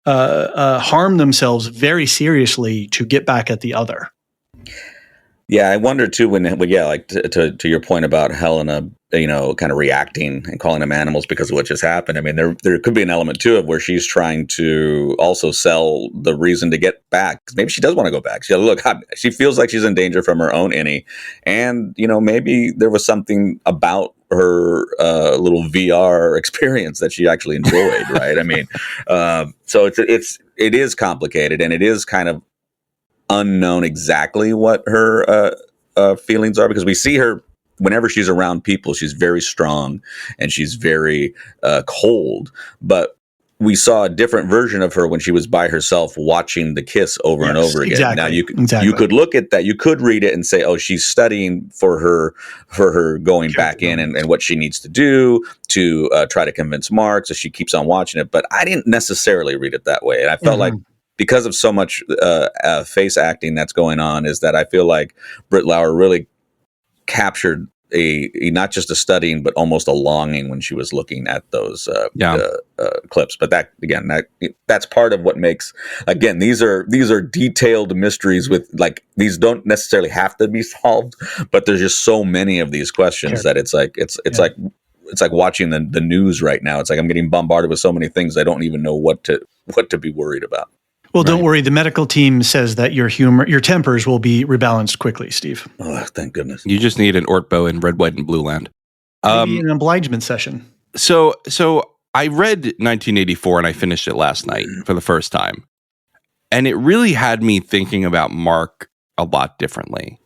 harm themselves very seriously to get back at the other. Yeah, I wonder too like to your point about Helena, kind of reacting and calling them animals because of what just happened. I mean, there could be an element too of where she's trying to also sell the reason to get back. Maybe she does want to go back. She feels like she's in danger from her own innie, and maybe there was something about her little VR experience that she actually enjoyed, right? I mean, so it is complicated, and it is kind of unknown exactly what her feelings are, because we see her whenever she's around people, she's very strong and she's very cold. But we saw a different version of her when she was by herself watching the kiss over and over again. Exactly. Now you could look at that, you could read it and say, oh, she's studying for her going back in and what she needs to do to try to convince Mark, so she keeps on watching it. But I didn't necessarily read it that way, and I felt like, because of so much face acting that's going on, is that I feel like Britt Lauer really captured a not just a studying, but almost a longing when she was looking at those clips. But that's part of what makes, again, these are detailed mysteries with, like, these don't necessarily have to be solved, but there's just so many of these questions that it's like watching the news right now. It's like I'm getting bombarded with so many things I don't even know what to be worried about. Well, don't worry. The medical team says that your tempers will be rebalanced quickly, Steve. Oh, thank goodness. You just need an Ortbo in Red, White, and Blue Land. Maybe an obligement session. So I read 1984 and I finished it last night for the first time. And it really had me thinking about Mark a lot differently.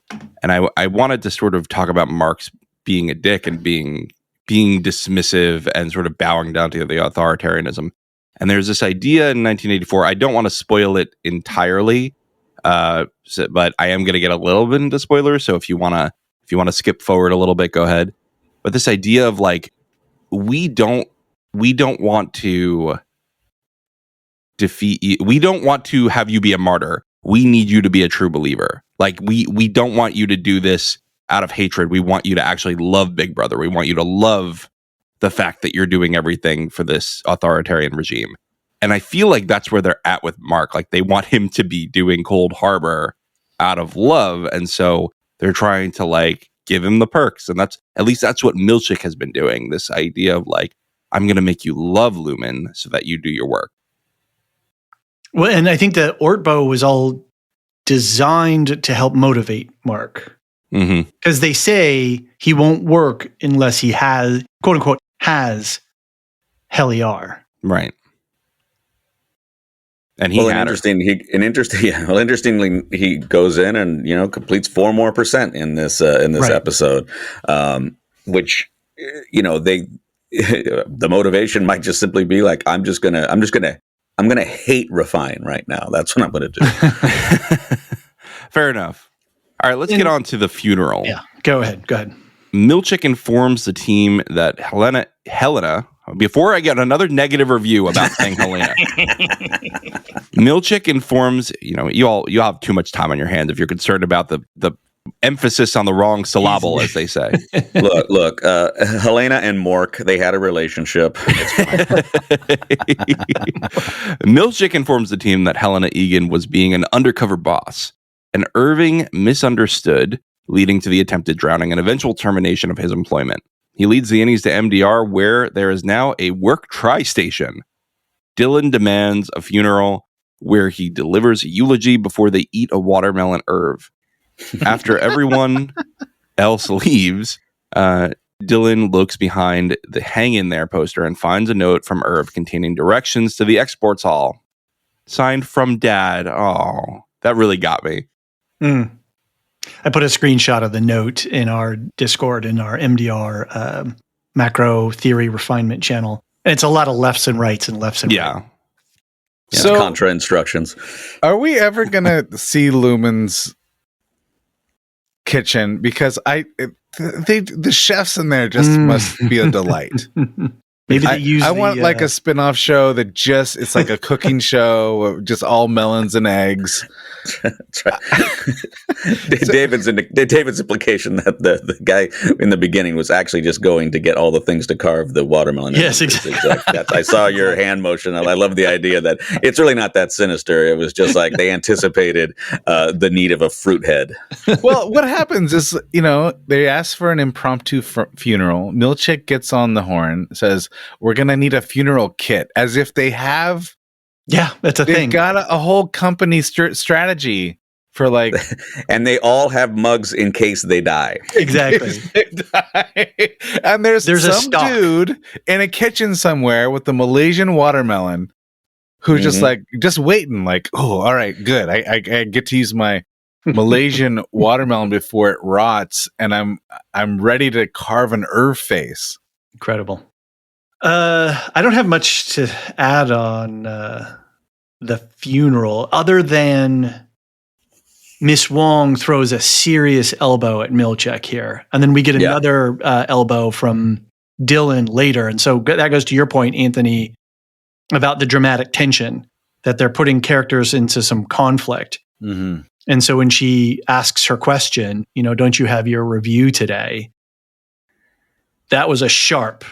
And I wanted to sort of talk about Mark's being a dick and being dismissive and sort of bowing down to the authoritarianism. And there's this idea in 1984. I don't want to spoil it entirely, but I am going to get a little bit into spoilers. So if you want to skip forward a little bit, go ahead. But this idea of, like, we don't want to defeat you. We don't want to have you be a martyr. We need you to be a true believer. Like, we don't want you to do this out of hatred. We want you to actually love Big Brother. We want you to love the fact that you're doing everything for this authoritarian regime. And I feel like that's where they're at with Mark. Like, they want him to be doing Cold Harbor out of love. And so they're trying to, like, give him the perks. And that's what Milchick has been doing. This idea of, like, I'm going to make you love Lumen so that you do your work. Well, and I think that Ortbo was all designed to help motivate Mark. Mm-hmm. Because they say he won't work unless he has, quote unquote, has Heliar. Right. And he Well, had her. interestingly, he goes in and completes 4% more in this Right. episode, which they the motivation might just simply be like, I'm gonna hate Refine right now. That's what I'm gonna do. Fair enough. All right, let's get on to the funeral. Yeah, go ahead. Milchick informs the team that Helena, before I get another negative review about saying Helena, Milchick informs, you all have too much time on your hands if you're concerned about the emphasis on the wrong syllable, as they say. Look, Helena and Mork, they had a relationship. Milchick informs the team that Helena Egan was being an undercover boss, and Irving misunderstood, leading to the attempted drowning and eventual termination of his employment. He leads the innies to MDR, where there is now a work tri-station. Dylan demands a funeral where he delivers a eulogy before they eat a watermelon herb. After everyone else leaves, Dylan looks behind the hang in there poster and finds a note from Irv containing directions to the exports hall. Signed from Dad. Oh, that really got me. I put a screenshot of the note in our Discord, in our MDR macro theory refinement channel. And it's a lot of lefts and rights and lefts and right. Yeah, so contra instructions. Are we ever going to see Lumen's kitchen? Because the chefs in there just must be a delight. Maybe they use I want like a spin-off show that it's like a cooking show, just all melons and eggs. That's right. David's implication that the guy in the beginning was actually just going to get all the things to carve the watermelon. Yes, exactly. I saw your hand motion. I love the idea that it's really not that sinister. It was just like they anticipated the need of a fruit head. Well, what happens is, they ask for an impromptu funeral. Milchick gets on the horn, says, "We're going to need a funeral kit," as if they have. Yeah, that's a thing. They've got a whole company strategy for like, and they all have mugs in case they die. Exactly. And there's some a dude in a kitchen somewhere with the Malaysian watermelon who's just waiting. Like, oh, all right, good. I get to use my Malaysian watermelon before it rots, and I'm ready to carve an herb face. Incredible. I don't have much to add on the funeral, other than Miss Wong throws a serious elbow at Milchick here, and then we get another elbow from Dylan later. And so that goes to your point, Anthony, about the dramatic tension that they're putting characters into some conflict. Mm-hmm. And so when she asks her question, don't you have your review today? That was a sharp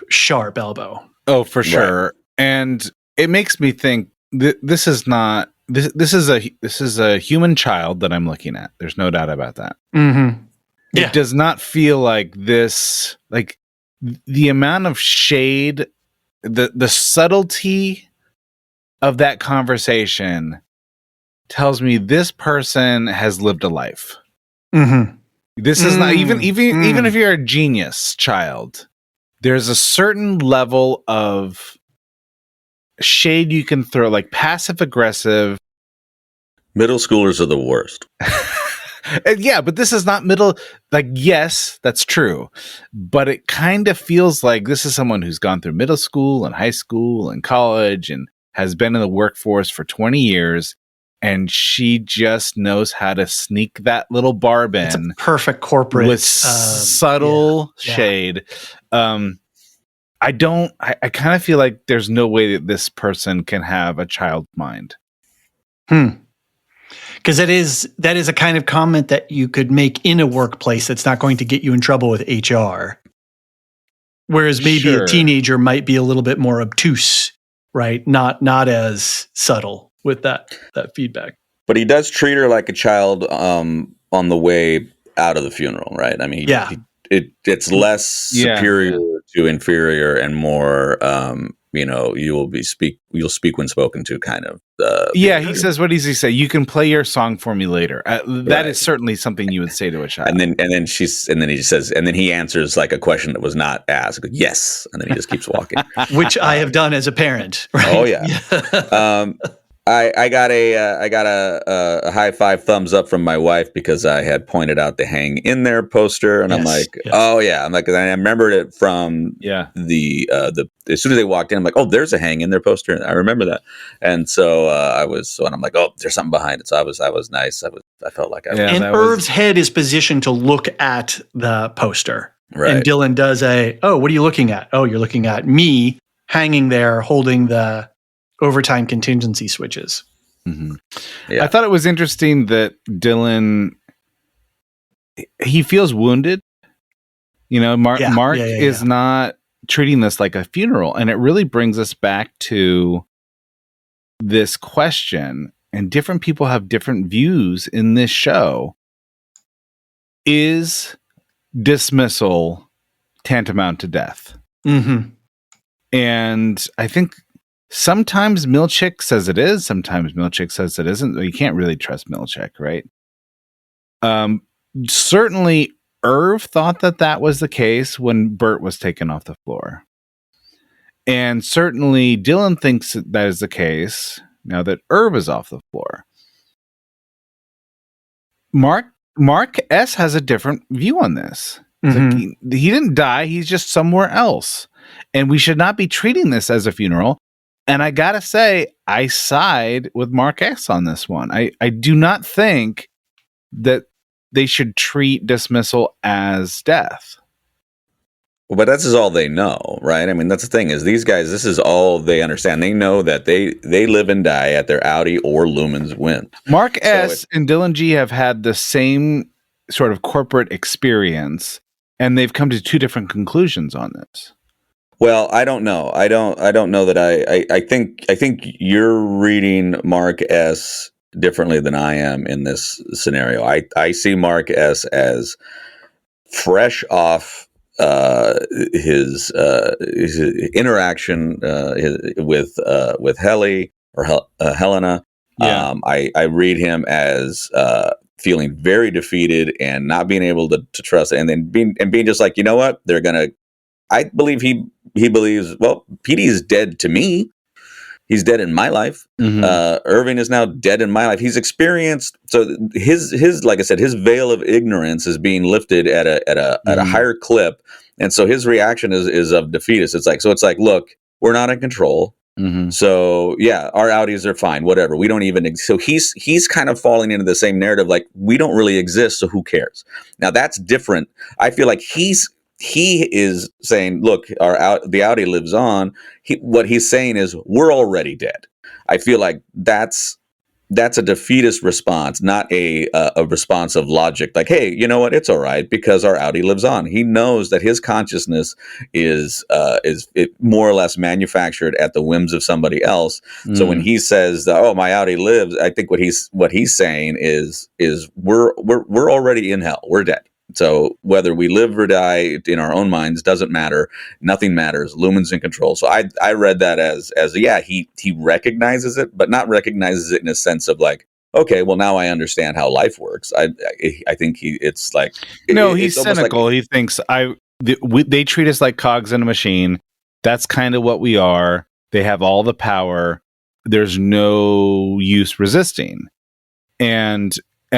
elbow. Oh, for sure. Right. And it makes me think this is a human child that I'm looking at. There's no doubt about that. Mm-hmm. Yeah. It does not feel like this, like the amount of shade, the subtlety of that conversation tells me this person has lived a life. Mm-hmm. This is not even if you're a genius child, there's a certain level of shade you can throw, like passive aggressive. Middle schoolers are the worst. Yeah, but this is not middle. Like, yes, that's true, but it kind of feels like this is someone who's gone through middle school and high school and college and has been in the workforce for 20 years. And she just knows how to sneak that little barb in. It's a perfect corporate with subtle shade. I kind of feel like there's no way that this person can have a child mind. Because that is a kind of comment that you could make in a workplace that's not going to get you in trouble with HR. Whereas maybe a teenager might be a little bit more obtuse, right? Not as subtle with that feedback. But he does treat her like a child on the way out of the funeral, right? I mean, it's less superior to inferior and more you'll speak when spoken to kind of. He says, what does he say? You can play your song for me later. That is certainly something you would say to a child. And then he answers like a question that was not asked. Yes, and then he just keeps walking. Which I have done as a parent. Right? Oh yeah. I got a high five thumbs up from my wife because I had pointed out the Hang in There poster, and I'm like, oh yeah, I'm like, I remembered it from the as soon as they walked in, I'm like, oh, there's a Hang in There poster, I remember that, and so and I'm like, oh, there's something behind it, so I was nice, I felt like I was, and Irv's head is positioned to look at the poster, right. And Dylan does what are you looking at? Oh, you're looking at me hanging there holding the overtime contingency switches. Mm-hmm. Yeah. I thought it was interesting that Dylan, he feels wounded. Mark is not treating this like a funeral. And it really brings us back to this question, and different people have different views in this show. Is dismissal tantamount to death? Mm-hmm. And I think sometimes Milchick says it is. Sometimes Milchick says it isn't. You can't really trust Milchick, right? Certainly, Irv thought that was the case when Bert was taken off the floor. And certainly, Dylan thinks that is the case now that Irv is off the floor. Mark S. has a different view on this. Mm-hmm. Like he didn't die. He's just somewhere else. And we should not be treating this as a funeral. And I gotta say, I side with Mark S on this one. I do not think that they should treat dismissal as death. Well, but that's all they know, right? I mean, that's the thing is these guys, this is all they understand. They know that they live and die at their Audi or Lumens win. Mark S and Dylan G have had the same sort of corporate experience, and they've come to two different conclusions on this. Well, I don't know. I don't know that I think you're reading Mark S differently than I am in this scenario. I see Mark S as fresh off his interaction with Helly or Helena. Yeah. I read him as feeling very defeated and not being able to trust, and then being just like, you know what, they're gonna. I believe he believes, well, PD is dead to me. He's dead in my life. Mm-hmm. Irving is now dead in my life. He's experienced, so his like I said, his veil of ignorance is being lifted at a higher clip, and so his reaction is of defeatist. It's like, look, we're not in control. Mm-hmm. So yeah, our Audis are fine, whatever. We don't even. So he's kind of falling into the same narrative, like we don't really exist, so who cares? Now that's different. I feel like he is saying, look, the Audi lives on. What he's saying is we're already dead. I feel like that's a defeatist response, not a response of logic. Like, hey, you know what? It's all right because our Audi lives on. He knows that his consciousness is more or less manufactured at the whims of somebody else. Mm. So when he says, "Oh, my Audi lives," I think what he's saying is we're already in hell. We're dead. So whether we live or die in our own minds doesn't matter. Nothing matters. Lumen's in control. So I read that as he recognizes it, but not recognizes it in a sense of like, okay, well now I understand how life works. I think it's like he's cynical. Like, he thinks they treat us like cogs in a machine. That's kind of what we are. They have all the power. There's no use resisting, and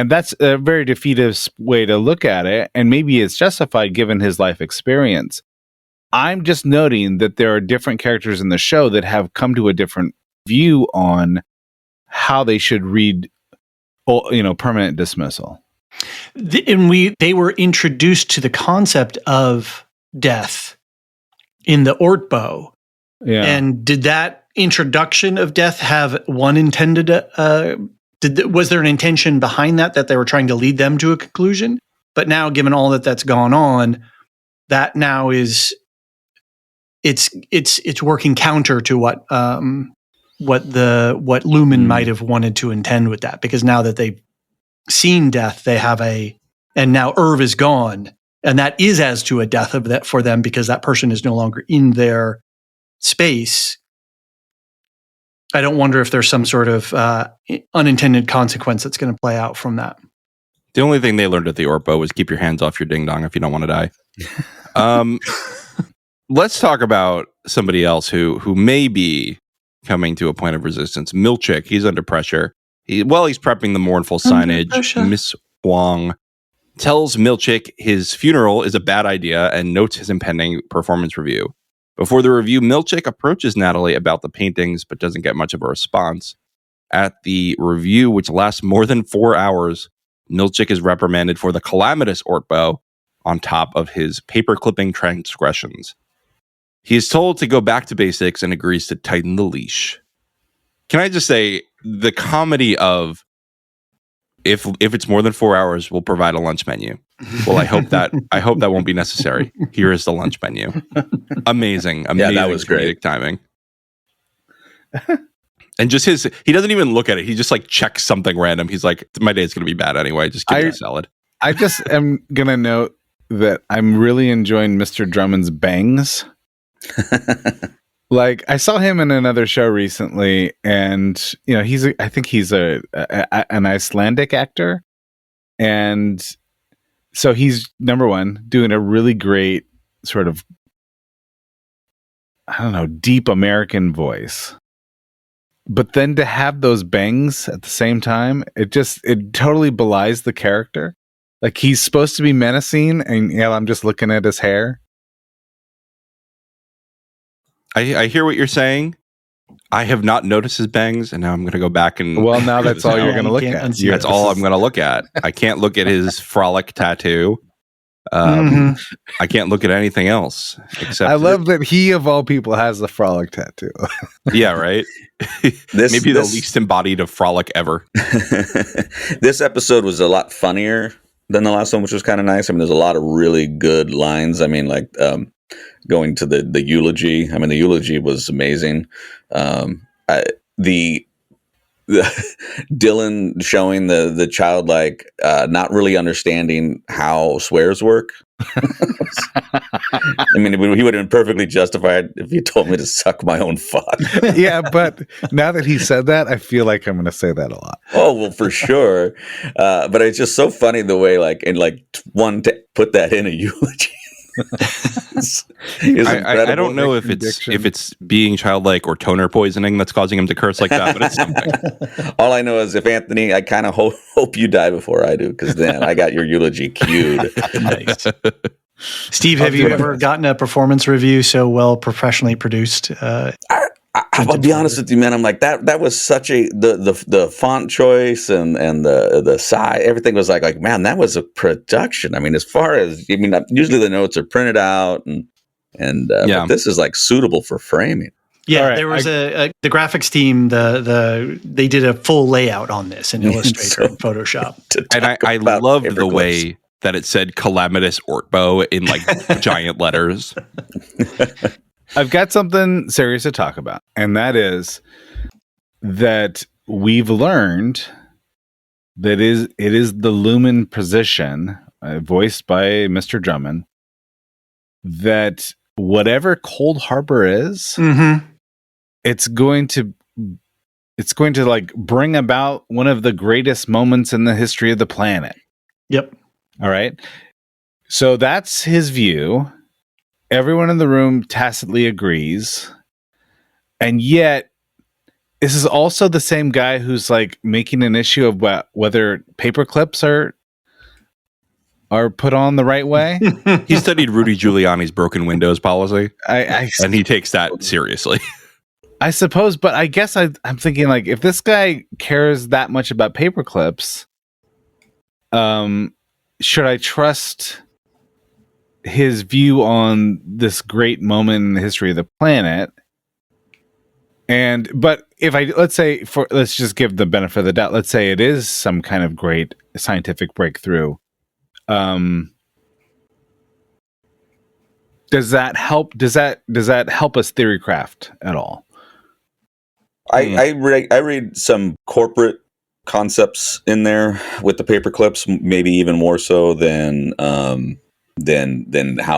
that's a very defeatist way to look at it, and maybe it's justified given his life experience. I'm just noting that there are different characters in the show that have come to a different view on how they should read, permanent dismissal. They were introduced to the concept of death in the Ortbo. Yeah. And did that introduction of death have one intended was there an intention behind that they were trying to lead them to a conclusion? But now, given all that's gone on, that now it's working counter to what Lumen might have wanted to intend with that, because now that they've seen death, they have and now Irv is gone, and that is as to a death of that for them because that person is no longer in their space. I don't wonder if there's some sort of unintended consequence that's going to play out from that. The only thing they learned at the Orpo was keep your hands off your ding dong if you don't want to die. Let's talk about somebody else who may be coming to a point of resistance. Milchick, he's under pressure. He's prepping the mournful signage. Miss Wong tells Milchick his funeral is a bad idea and notes his impending performance review. Before the review, Milchick approaches Natalie about the paintings, but doesn't get much of a response. At the review, which lasts more than 4 hours, Milchick is reprimanded for the calamitous Ortbo on top of his paper-clipping transgressions. He is told to go back to basics and agrees to tighten the leash. Can I just say, the comedy of if it's more than 4 hours, we'll provide a lunch menu. Well, I hope that won't be necessary. Here is the lunch menu. Amazing. Yeah, that was great timing. And just he doesn't even look at it. He just like checks something random. He's like, my day's going to be bad anyway. Just give me a salad. I just am going to note that I'm really enjoying Mr. Drummond's bangs. Like, I saw him in another show recently, and I think he's an Icelandic actor, and so he's number one doing a really great sort of, I don't know, deep American voice. But then to have those bangs at the same time, it totally belies the character. Like, he's supposed to be menacing, and I'm just looking at his hair. I hear what you're saying. I have not noticed his bangs, and now I'm going to go back and... Well, now that's all you're going to look at. That's all I'm going to look at. I can't look at his frolic tattoo. I can't look at anything else. Except I love that he, of all people, has the frolic tattoo. Yeah, right? Maybe the least embodied of frolic ever. This episode was a lot funnier than the last one, which was kind of nice. I mean, there's a lot of really good lines. I mean, like... going to the eulogy. I mean, the eulogy was amazing. The Dylan showing the child like not really understanding how swears work. I mean, he would have been perfectly justified if he told me to suck my own fuck. Yeah, but now that he said that, I feel like I'm going to say that a lot. Oh, well, for sure. But it's just so funny the way one to put that in a eulogy. I don't know if it's being childlike or toner poisoning that's causing him to curse like that, but it's something. All I know is if Anthony, I kind of hope you die before I do, because then I got your eulogy queued. Nice. Steve, have you ever gotten a performance review so well professionally produced? I'll be honest with you, man. I'm like that was such the font choice and the size, everything was like man, that was a production. I mean, usually the notes are printed out but this is like suitable for framing. Yeah, right. There was the graphics team. They did a full layout on this in Illustrator and Photoshop. And I loved the way that it said "calamitous Ortbo" in like giant letters. I've got something serious to talk about, and that is that we've learned that it is the Lumen position, voiced by Mr. Drummond, that whatever Cold Harbor is, it's going to like bring about one of the greatest moments in the history of the planet. Yep. All right. So that's his view. Everyone in the room tacitly agrees. And yet, this is also the same guy who's like making an issue of whether paper clips are put on the right way. He studied Rudy Giuliani's broken windows policy, and he takes that seriously. I suppose, but I guess I'm thinking, like, if this guy cares that much about paper clips, should I trust his view on this great moment in the history of the planet? But if let's just give the benefit of the doubt. Let's say it is some kind of great scientific breakthrough. Does that help? Does that help us theory craft at all? I read some corporate concepts in there with the paper clips, maybe even more so than how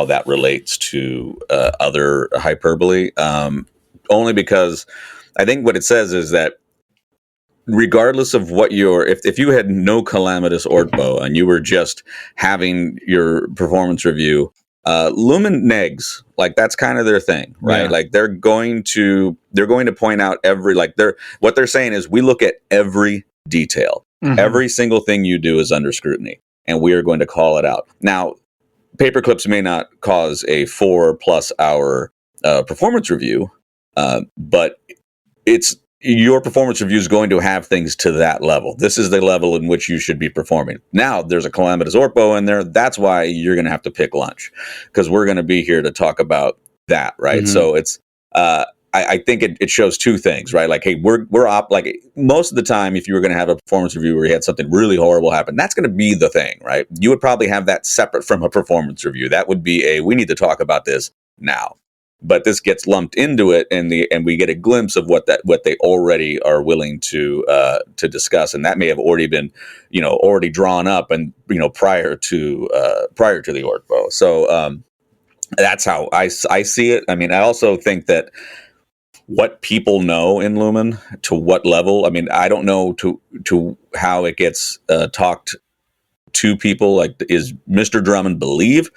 that relates to other hyperbole. Only because I think what it says is that regardless of what if you had no calamitous ortbo and you were just having your performance review, Lumen negs, like that's kind of their thing, right? Yeah. Like they're going to point out what they're saying is we look at every detail. Mhm. Every single thing you do is under scrutiny, and we are going to call it out. Now, paperclips may not cause a 4+ hour performance review, but your performance review is going to have things to that level. This is the level in which you should be performing. Now, there's a calamitous ortbo in there. That's why you're going to have to pick lunch, because we're going to be here to talk about that, right? Mhm. So it's, I think it shows two things, right? Like, hey, like most of the time, if you were going to have a performance review where you had something really horrible happen, that's going to be the thing, right? You would probably have that separate from a performance review. That would be we need to talk about this now. But this gets lumped into it, and we get a glimpse of what they already are willing to discuss, and that may have already been, already drawn up, and prior to the ortbo. So that's how I see it. I mean, I also think that what people know in Lumen, to what level. I mean, I don't know to how it gets talked to people. Like, is Mr. Drummond believe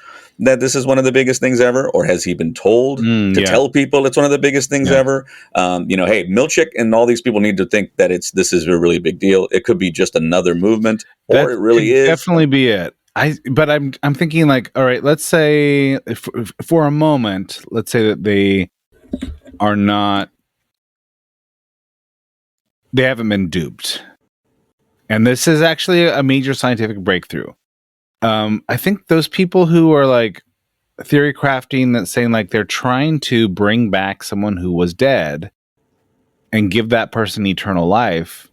that this is one of the biggest things ever, or has he been told to tell people it's one of the biggest things ever? Hey, Milchick and all these people need to think that this is a really big deal. It could be just another movement, or it really is. Definitely be it. But I'm thinking, like, all right, let's say for a moment, let's say that they haven't been duped, and this is actually a major scientific breakthrough. I think those people who are like theory crafting, that saying like they're trying to bring back someone who was dead and give that person eternal life,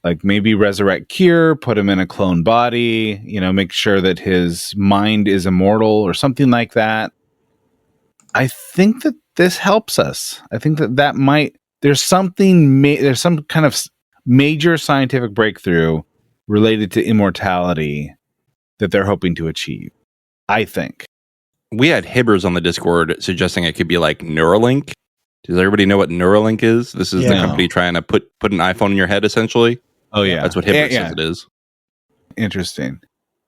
like maybe resurrect Cure, put him in a clone body, make sure that his mind is immortal or something like that. I think that this helps us. I think that there's some kind of major scientific breakthrough related to immortality that they're hoping to achieve, I think. We had Hibbers on the Discord suggesting it could be like Neuralink. Does everybody know what Neuralink is? This is the company trying to put an iPhone in your head, essentially. Oh, yeah. That's what Hibbers says it is. Interesting.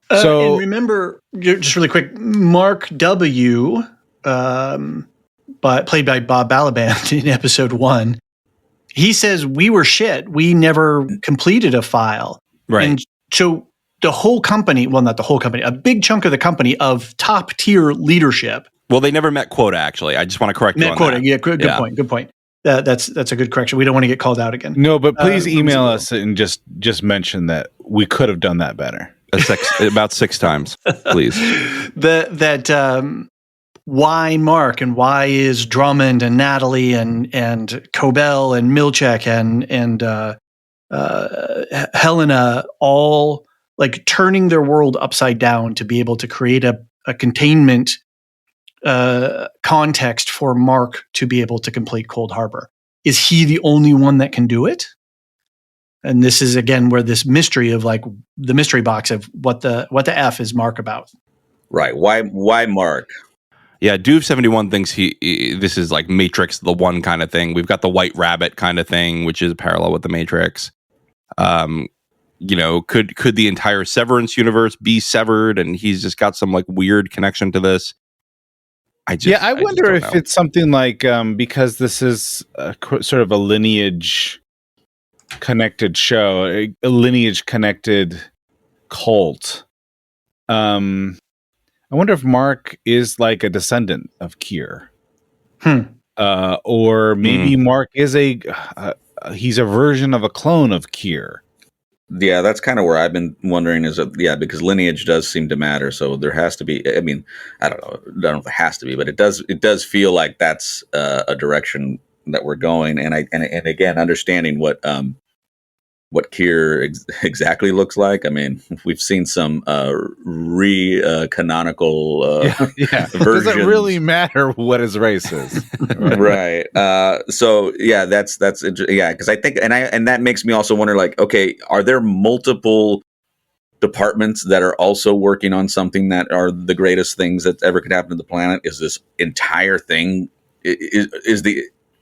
And remember, just really quick, Mark W., played by Bob Balaban in episode 1, he says we were shit. We never completed a file. Right. And so the whole company, well, not the whole company, a big chunk of the company of top tier leadership. Well, they never met quota, actually. I just want to correct you on quota. that. Yeah, good point. Good point. That's a good correction. We don't want to get called out again. No, but please email us and just mention that we could have done that better. About 6 times, please. Why Mark, and why is Drummond and Natalie and Cobell and Milchick and Helena all like turning their world upside down to be able to create a containment context for Mark to be able to complete Cold Harbor. Is he the only one that can do it? And this is again where this mystery of like the mystery box of what the F is Mark about? Right. Why Mark? Yeah, Duve71 thinks this is like Matrix, the one kind of thing. We've got the White Rabbit kind of thing, which is parallel with the Matrix. Could the entire Severance universe be severed, and he's just got some like weird connection to this? I wonder if it's something like because this is sort of a lineage connected show, a lineage connected cult. I wonder if Mark is like a descendant of Kier. Or maybe Mark is he's a version of a clone of Kier. Yeah, that's kind of where I've been wondering because lineage does seem to matter. So there has to be, I mean, I don't know if it has to be, but it does feel like that's a direction that we're going. And again, understanding what Kier exactly looks like. I mean, we've seen some canonical versions. It doesn't really matter what his race is, right? So yeah, that's because I think and that makes me also wonder, like, okay, are there multiple departments that are also working on something that are the greatest things that ever could happen to the planet? Is this entire thing is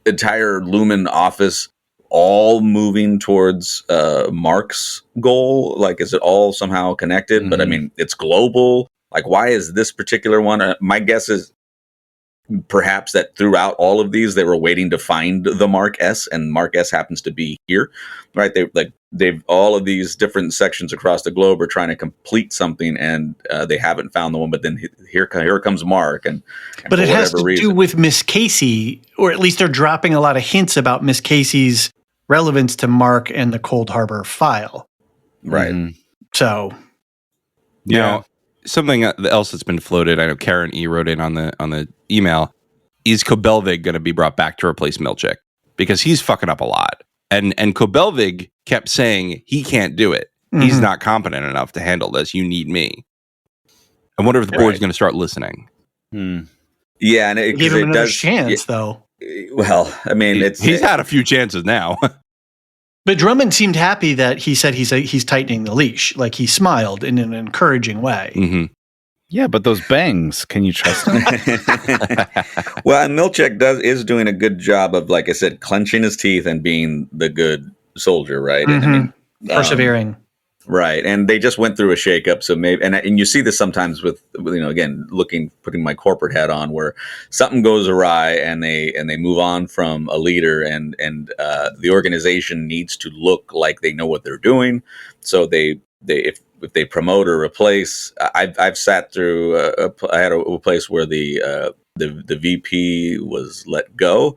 entire Lumen office all moving towards Mark's goal? Like, is it all somehow connected? Mm-hmm. But I mean, it's global. Like, why is this particular one? My guess is perhaps that throughout all of these, they were waiting to find the Mark S, and Mark S happens to be here, right? They've all of these different sections across the globe are trying to complete something, and they haven't found the one. But then here comes Mark, and but it has to reason, do with Miss Casey, or at least they're dropping a lot of hints about Miss Casey's relevance to Mark and the Cold Harbor file, right? Mm-hmm. So, Now, something else that's been floated. I know Karen E wrote in on the email. Is Kobelvig going to be brought back to replace Milchick? Because he's fucking up a lot. And Kobelvig kept saying he can't do it. Mm-hmm. He's not competent enough to handle this. You need me. I wonder if the board's going to start listening. Yeah, and give him another chance, though. Well, I mean, he's had a few chances now. But Drummond seemed happy that he said he's tightening the leash. Like, he smiled in an encouraging way. Mm-hmm. Yeah, but those bangs, can you trust him? Well, and Milchick is doing a good job of, like I said, clenching his teeth and being the good soldier, right? Mm-hmm. And I mean, persevering. Right, and they just went through a shakeup, so maybe, and you see this sometimes with again, putting my corporate hat on, where something goes awry and they move on from a leader, and the organization needs to look like they know what they're doing, so if they promote or replace. I've sat through I had a place where the VP was let go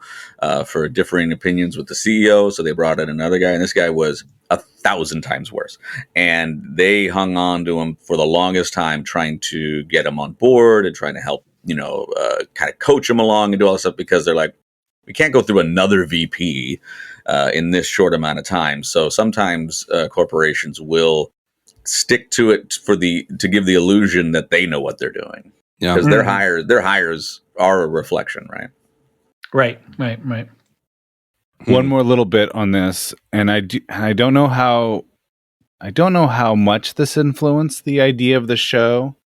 for differing opinions with the CEO, so they brought in another guy, and this guy was 1,000 times worse, and they hung on to him for the longest time, trying to get him on board and trying to help kind of coach him along and do all this stuff, because they're like, we can't go through another VP in this short amount of time. So sometimes corporations will stick to it to give the illusion that they know what they're doing, because their hires are a reflection, right? Right. One more little bit on this, and I don't know how much this influenced the idea of the show.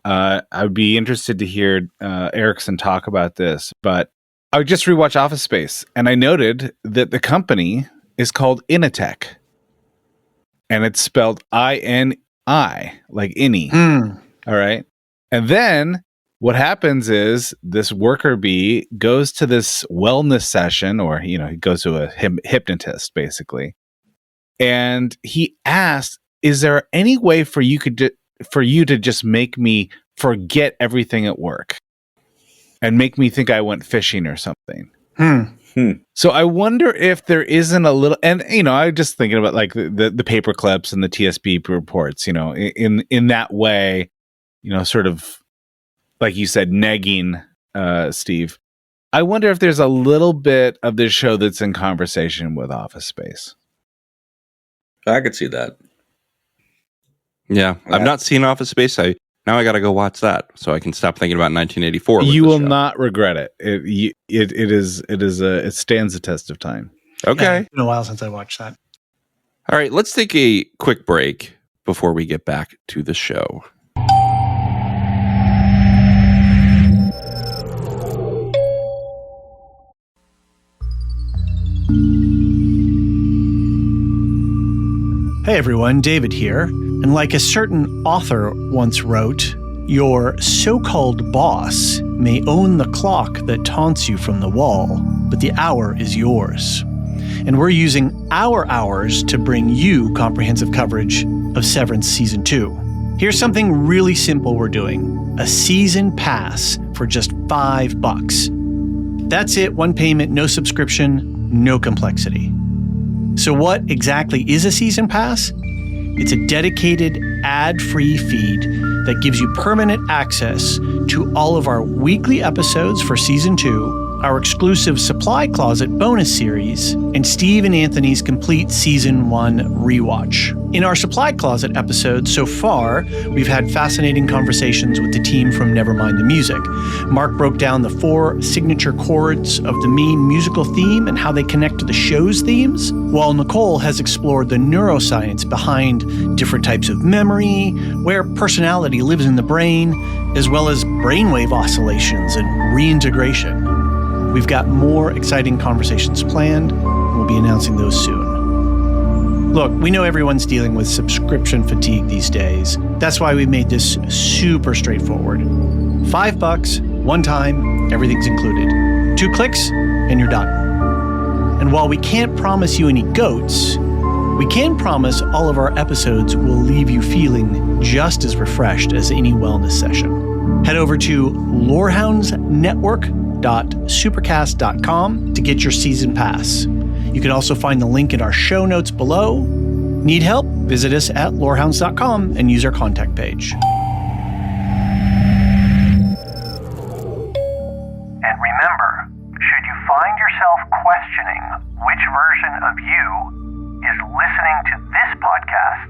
I'd be interested to hear Erickson talk about this, but I would just rewatch Office Space, and I noted that the company is called Initech, and it's spelled I-N-I, like Innie. All right, and then what happens is this worker bee goes to this wellness session, or he goes to a hypnotist basically, and he asks, "Is there any way for you to just make me forget everything at work and make me think I went fishing or something?" So I wonder if there isn't a little, and I was just thinking about like the paper clips and the TSB reports, in that way, sort of. Like you said, negging, Steve. I wonder if there's a little bit of this show that's in conversation with Office Space. I could see that. Yeah, I've not seen Office Space. Now I got to go watch that so I can stop thinking about 1984. You will not regret it. It stands the test of time. Okay, Yeah, it's been a while since I watched that. All right, let's take a quick break before we get back to the show. Hey everyone, David here. And like a certain author once wrote, your so-called boss may own the clock that taunts you from the wall, but the hour is yours. And we're using our hours to bring you comprehensive coverage of Severance Season 2. Here's something really simple we're doing. A season pass for just $5. That's it, one payment, no subscription, no complexity. So what exactly is a season pass? It's a dedicated ad-free feed that gives you permanent access to all of our weekly episodes for Season 2, our exclusive Supply Closet bonus series, and Steve and Anthony's complete Season 1 rewatch. In our Supply Closet episodes so far, we've had fascinating conversations with the team from Nevermind the Music. Mark broke down the 4 signature chords of the main musical theme and how they connect to the show's themes, while Nicole has explored the neuroscience behind different types of memory, where personality lives in the brain, as well as brainwave oscillations and reintegration. We've got more exciting conversations planned, and we'll be announcing those soon. Look, we know everyone's dealing with subscription fatigue these days. That's why we made this super straightforward. $5, one time, everything's included. 2 clicks, and you're done. And while we can't promise you any goats, we can promise all of our episodes will leave you feeling just as refreshed as any wellness session. Head over to lorehoundsnetwork.supercast.com to get your season pass. You can also find the link in our show notes below. Need help? Visit us at lorehounds.com and use our contact page. And remember, should you find yourself questioning which version of you is listening to this podcast,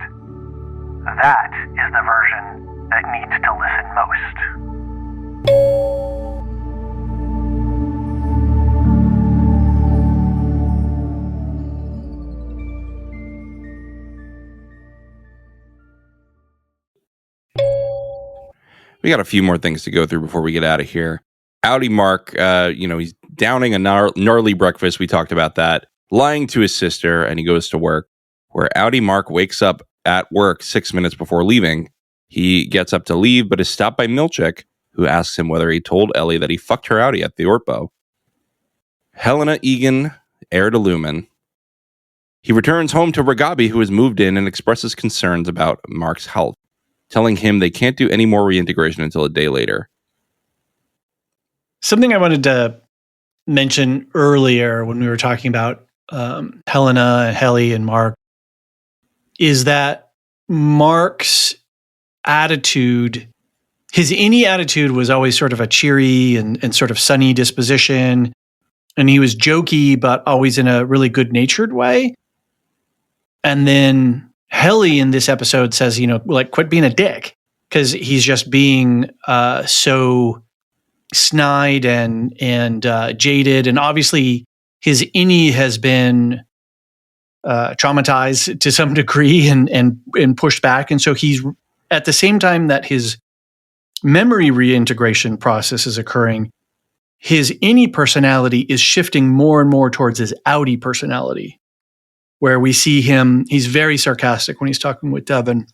that is the version that needs to listen most. We got a few more things to go through before we get out of here. Audi Mark, he's downing a gnarly breakfast. We talked about that. Lying to his sister, and he goes to work, where Audi Mark wakes up at work 6 minutes before leaving. He gets up to leave, but is stopped by Milchick, who asks him whether he told Ellie that he fucked her Audi at the Ortbo. Helena Egan, heir to Lumen. He returns home to Ragabi, who has moved in, and expresses concerns about Mark's health, telling him they can't do any more reintegration until a day later. Something I wanted to mention earlier when we were talking about Helena, Helly, and Mark is that Mark's attitude, his any attitude was always sort of a cheery and sort of sunny disposition. And he was jokey, but always in a really good-natured way. And then Helly in this episode says, quit being a dick, because he's just being so snide and jaded. And obviously his innie has been traumatized to some degree and pushed back. And so he's, at the same time that his memory reintegration process is occurring, his innie personality is shifting more and more towards his outie personality, where we see him, he's very sarcastic when he's talking with Devin,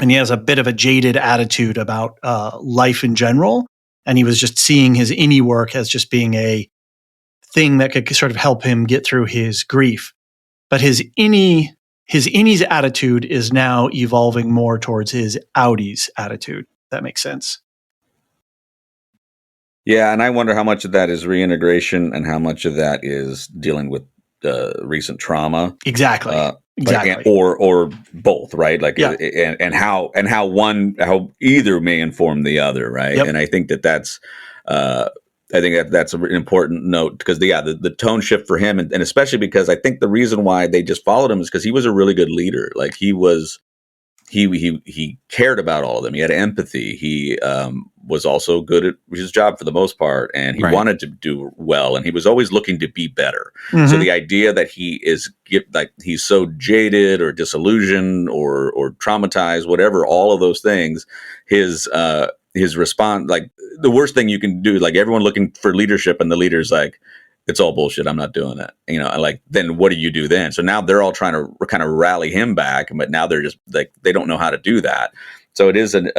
and he has a bit of a jaded attitude about life in general. And he was just seeing his innie work as just being a thing that could sort of help him get through his grief. But his innie's attitude is now evolving more towards his outie's attitude. If that makes sense. Yeah, and I wonder how much of that is reintegration and how much of that is dealing with recent trauma. Exactly. Exactly. Or both, right? Like, yeah. and how either may inform the other, right? Yep. And I think that's that's an important note, because the tone shift for him, and especially because I think the reason why they just followed him is because he was a really good leader. Like, he cared about all of them. He had empathy. He was also good at his job for the most part, and he wanted to do well, and he was always looking to be better. Mm-hmm. So the idea that he's so jaded or disillusioned or traumatized, whatever, all of those things, his response, like, the worst thing you can do, like, everyone looking for leadership, and the leader's like, it's all bullshit, I'm not doing it. Like, then what do you do then? So now they're all trying to kind of rally him back, but now they're just like, they don't know how to do that. So it is an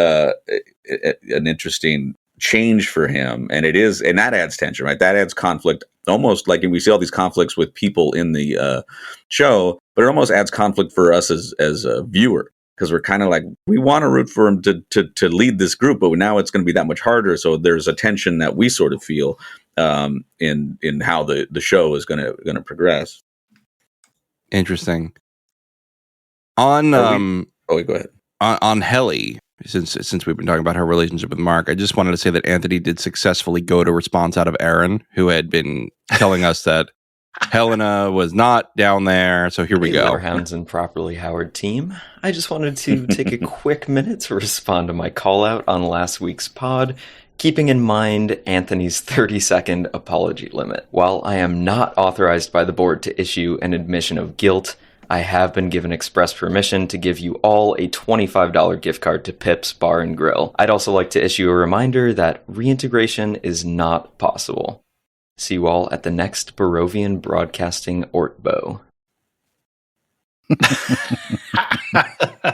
interesting change for him, and that adds tension, right? That adds conflict, almost like, and we see all these conflicts with people in the show, but it almost adds conflict for us as a viewer, because we're kind of like, we want to root for him to lead this group, but now it's going to be that much harder. So there's a tension that we sort of feel in how the show is going to progress. Interesting. On go ahead. On Helly, since we've been talking about her relationship with Mark, I just wanted to say that Anthony did successfully go to response out of Aaron, who had been telling us that Helena was not down there. So here we go. Lorehounds and Properly Howard team. I just wanted to take a quick minute to respond to my call out on last week's pod, keeping in mind Anthony's 30-second apology limit. While I am not authorized by the board to issue an admission of guilt, I have been given express permission to give you all a $25 gift card to Pip's Bar and Grill. I'd also like to issue a reminder that reintegration is not possible. See you all at the next Barovian Broadcasting Ortbo.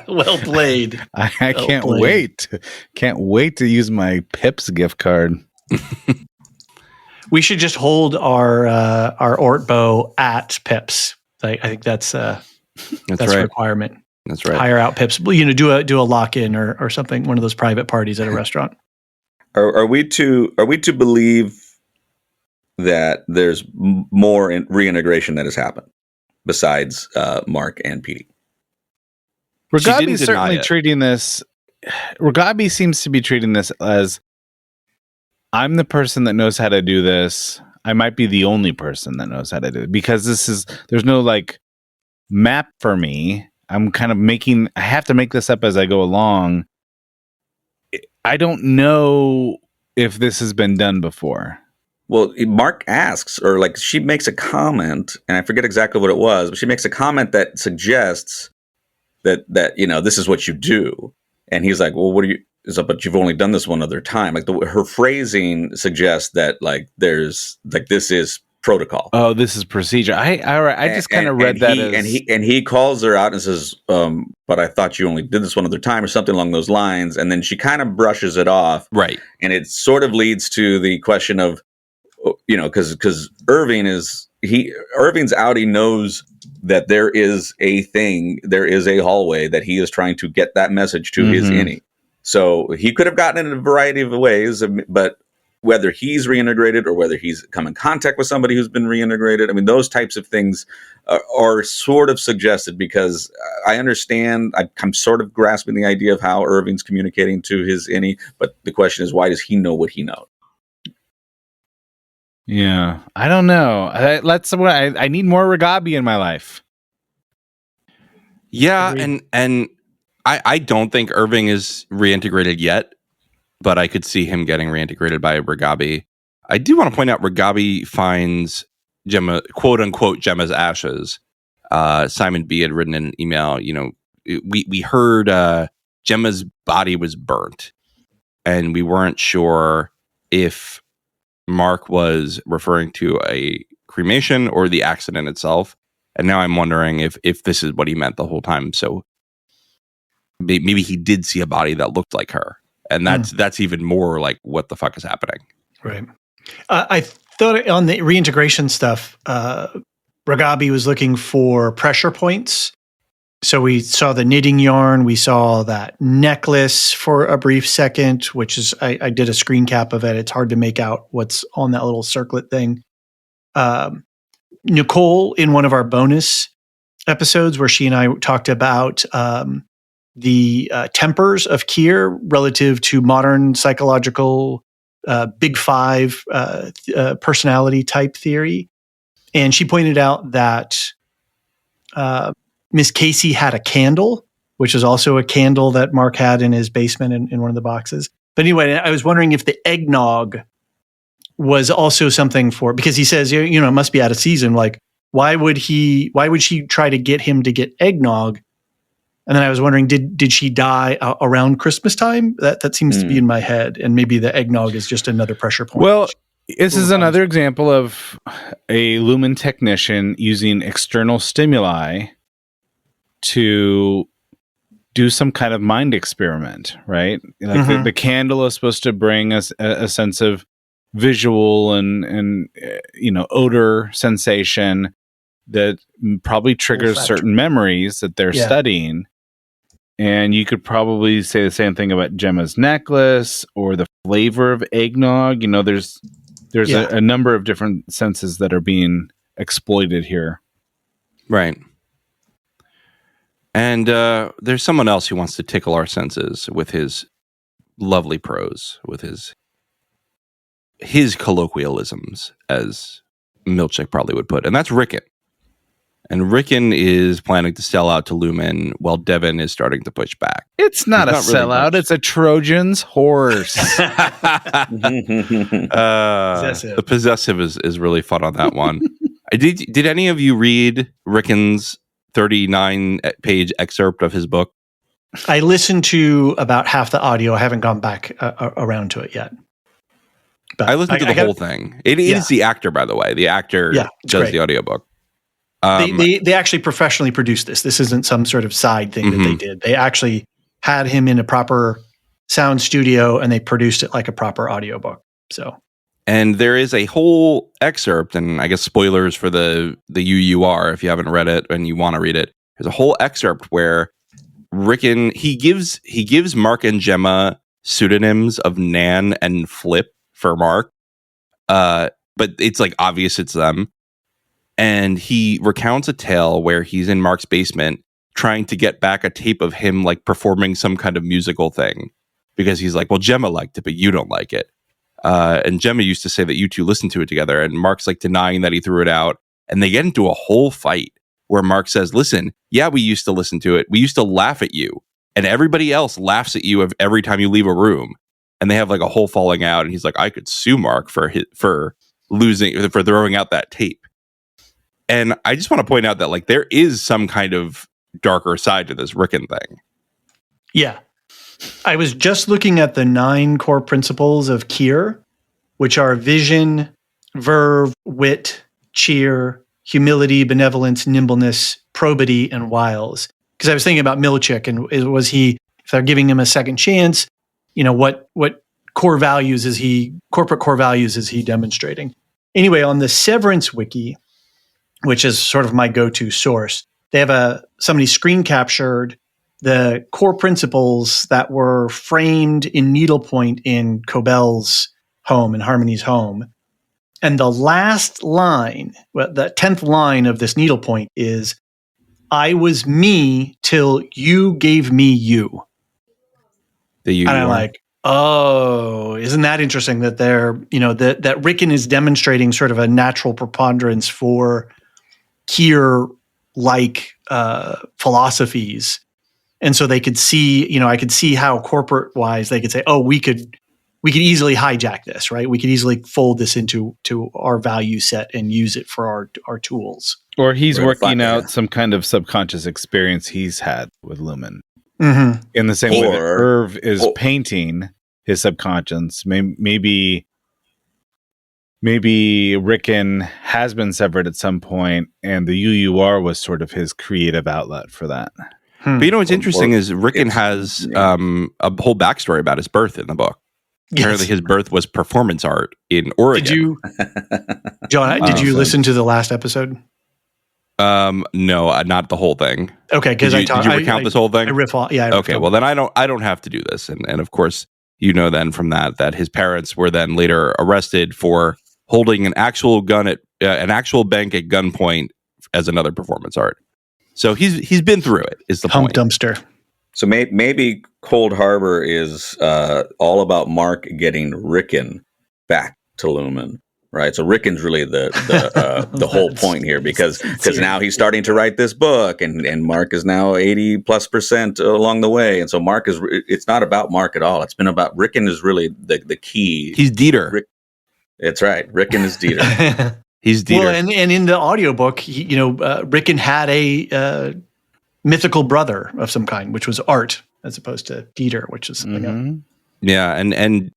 Well played. I Well can't played. wait. Can't wait to use my Pips gift card. We should just hold our Ortbo at Pips. I think that's a right. requirement. That's right. Hire out Pips. Well, do a lock in or something. One of those private parties at a restaurant. Are we to believe that there's more reintegration that has happened besides Mark and Petey? Ragabi's deny certainly it. treating this. Ragabi seems to be treating this as, I'm the person that knows how to do this. I might be the only person that knows how to do it, because there's no like map for me. I'm kind of I have to make this up as I go along. I don't know if this has been done before. Well, Mark asks, or like she makes a comment, and I forget exactly what it was, but she makes a comment that suggests that this is what you do, and he's like, well, what are you? But you've only done this one other time. Like her phrasing suggests that like there's like this is protocol. Oh, this is procedure. I just kind of read that as he calls her out and says, but I thought you only did this one other time, or something along those lines, and then she kind of brushes it off, Right. And it sort of leads to the question of, because Irving's out, he knows that there is a hallway that he is trying to get that message to his innie. So he could have gotten it in a variety of ways, but whether he's reintegrated or whether he's come in contact with somebody who's been reintegrated, I mean, those types of things are sort of suggested, because I understand, I'm sort of grasping the idea of how Irving's communicating to his innie, but the question is, why does he know what he knows? Yeah, I don't know. I need more Ragabi in my life. Yeah, Agreed. and I don't think Irving is reintegrated yet, but I could see him getting reintegrated by Ragabi. I do want to point out Ragabi finds Gemma, quote unquote, Gemma's ashes. Simon B had written in an email, we heard Gemma's body was burnt, and we weren't sure if Mark was referring to a cremation or the accident itself. And now I'm wondering if this is what he meant the whole time. So maybe he did see a body that looked like her. And that's even more like, what the fuck is happening? Right. I thought on the reintegration stuff, Ragabi was looking for pressure points. So we saw the knitting yarn. We saw that necklace for a brief second, which is, I did a screen cap of it. It's hard to make out what's on that little circlet thing. Nicole, in one of our bonus episodes where she and I talked about the tempers of Keir relative to modern psychological Big Five personality type theory. And she pointed out that Miss Casey had a candle, which is also a candle that Mark had in his basement in one of the boxes. But anyway, I was wondering if the eggnog was also something because he says, it must be out of season. Like, why would she try to get him to get eggnog? And then I was wondering, did she die around Christmas time? That seems to be in my head. And maybe the eggnog is just another pressure point. Well, this is another example of a Lumen technician using external stimuli to do some kind of mind experiment, right? Like the candle is supposed to bring us a sense of visual and odor sensation that probably triggers certain memories that they're studying. And you could probably say the same thing about Gemma's necklace or the flavor of eggnog. There's a number of different senses that are being exploited here. Right. And there's someone else who wants to tickle our senses with his lovely prose, with his colloquialisms, as Milchick probably would put. And that's Rickon. And Rickon is planning to sell out to Lumen while Devin is starting to push back. It's not a sellout. It's a Trojan's horse. The possessive is really fun on that one. Did any of you read Rickon's 39-page excerpt of his book? I listened to about half the audio. I haven't gone back around to it yet. But I listened to the whole thing. It is the actor, by the way. The actor does great. the audiobook. They actually professionally produced this. This isn't some sort of side thing that they did. They actually had him in a proper sound studio and they produced it like a proper audiobook. So, and there is a whole excerpt, and I guess spoilers for the UUR if you haven't read it and you want to read it. There's a whole excerpt where Rickon he gives Mark and Gemma pseudonyms of Nan and Flip for Mark, but it's like obvious it's them. And he recounts a tale where he's in Mark's basement trying to get back a tape of him like performing some kind of musical thing because he's like, well, Gemma liked it, but you don't like it. And Gemma used to say that you two listened to it together, and Mark's like denying that he threw it out, and they get into a whole fight where Mark says, listen, yeah, we used to listen to it. We used to laugh at you, and everybody else laughs at you every time you leave a room. And they have like a whole falling out, and he's like, I could sue Mark for throwing out that tape. And I just want to point out that like there is some kind of darker side to this Rickon thing. Yeah. I was just looking at the 9 core principles of Keir, which are vision, verve, wit, cheer, humility, benevolence, nimbleness, probity, and wiles. Because I was thinking about Milchick, and was he, if they're giving him a second chance, what corporate core values is he demonstrating? Anyway, on the Severance wiki, which is sort of my go-to source, they have somebody screen captured the core principles that were framed in needlepoint in Cobell's home, in Harmony's home. And the last line, the 10th line of this needlepoint is, I was me till you gave me you. And I'm like, oh, isn't that interesting that that Rickon is demonstrating sort of a natural preponderance for Keir-like philosophies. And so they could see, I could see how corporate-wise they could say, oh, we could easily hijack this, right? We could easily fold this into our value set and use it for our tools. Or he's working out some kind of subconscious experience he's had with Lumen. Mm-hmm. In the same way that Irv is painting his subconscious, maybe Rickon has been severed at some point, and the UUR was sort of his creative outlet for that. But what's interesting is Rickon has a whole backstory about his birth in the book. Yes. Apparently his birth was performance art in Oregon. John, did you listen to the last episode? No, not the whole thing. Okay, because did you recount this whole thing? I riff on, yeah. Okay, well then I don't have to do this, and of course then from that his parents were then later arrested for holding an actual gun at an actual bank at gunpoint as another performance art. So he's been through it. Is the Hump point? Dumpster. So maybe Cold Harbor is all about Mark getting Rickon back to Lumen, right? So Rickon's really the whole point here because now he's starting to write this book, and Mark is now 80+% along the way, and so it's not about Mark at all. It's been about Rickon is really the key. He's Dieter. That's right. Rickon is Dieter. He's Dieter. Well, and in the audiobook, Rickon had a mythical brother of some kind, which was Art, as opposed to Dieter, which is something else. Yeah, and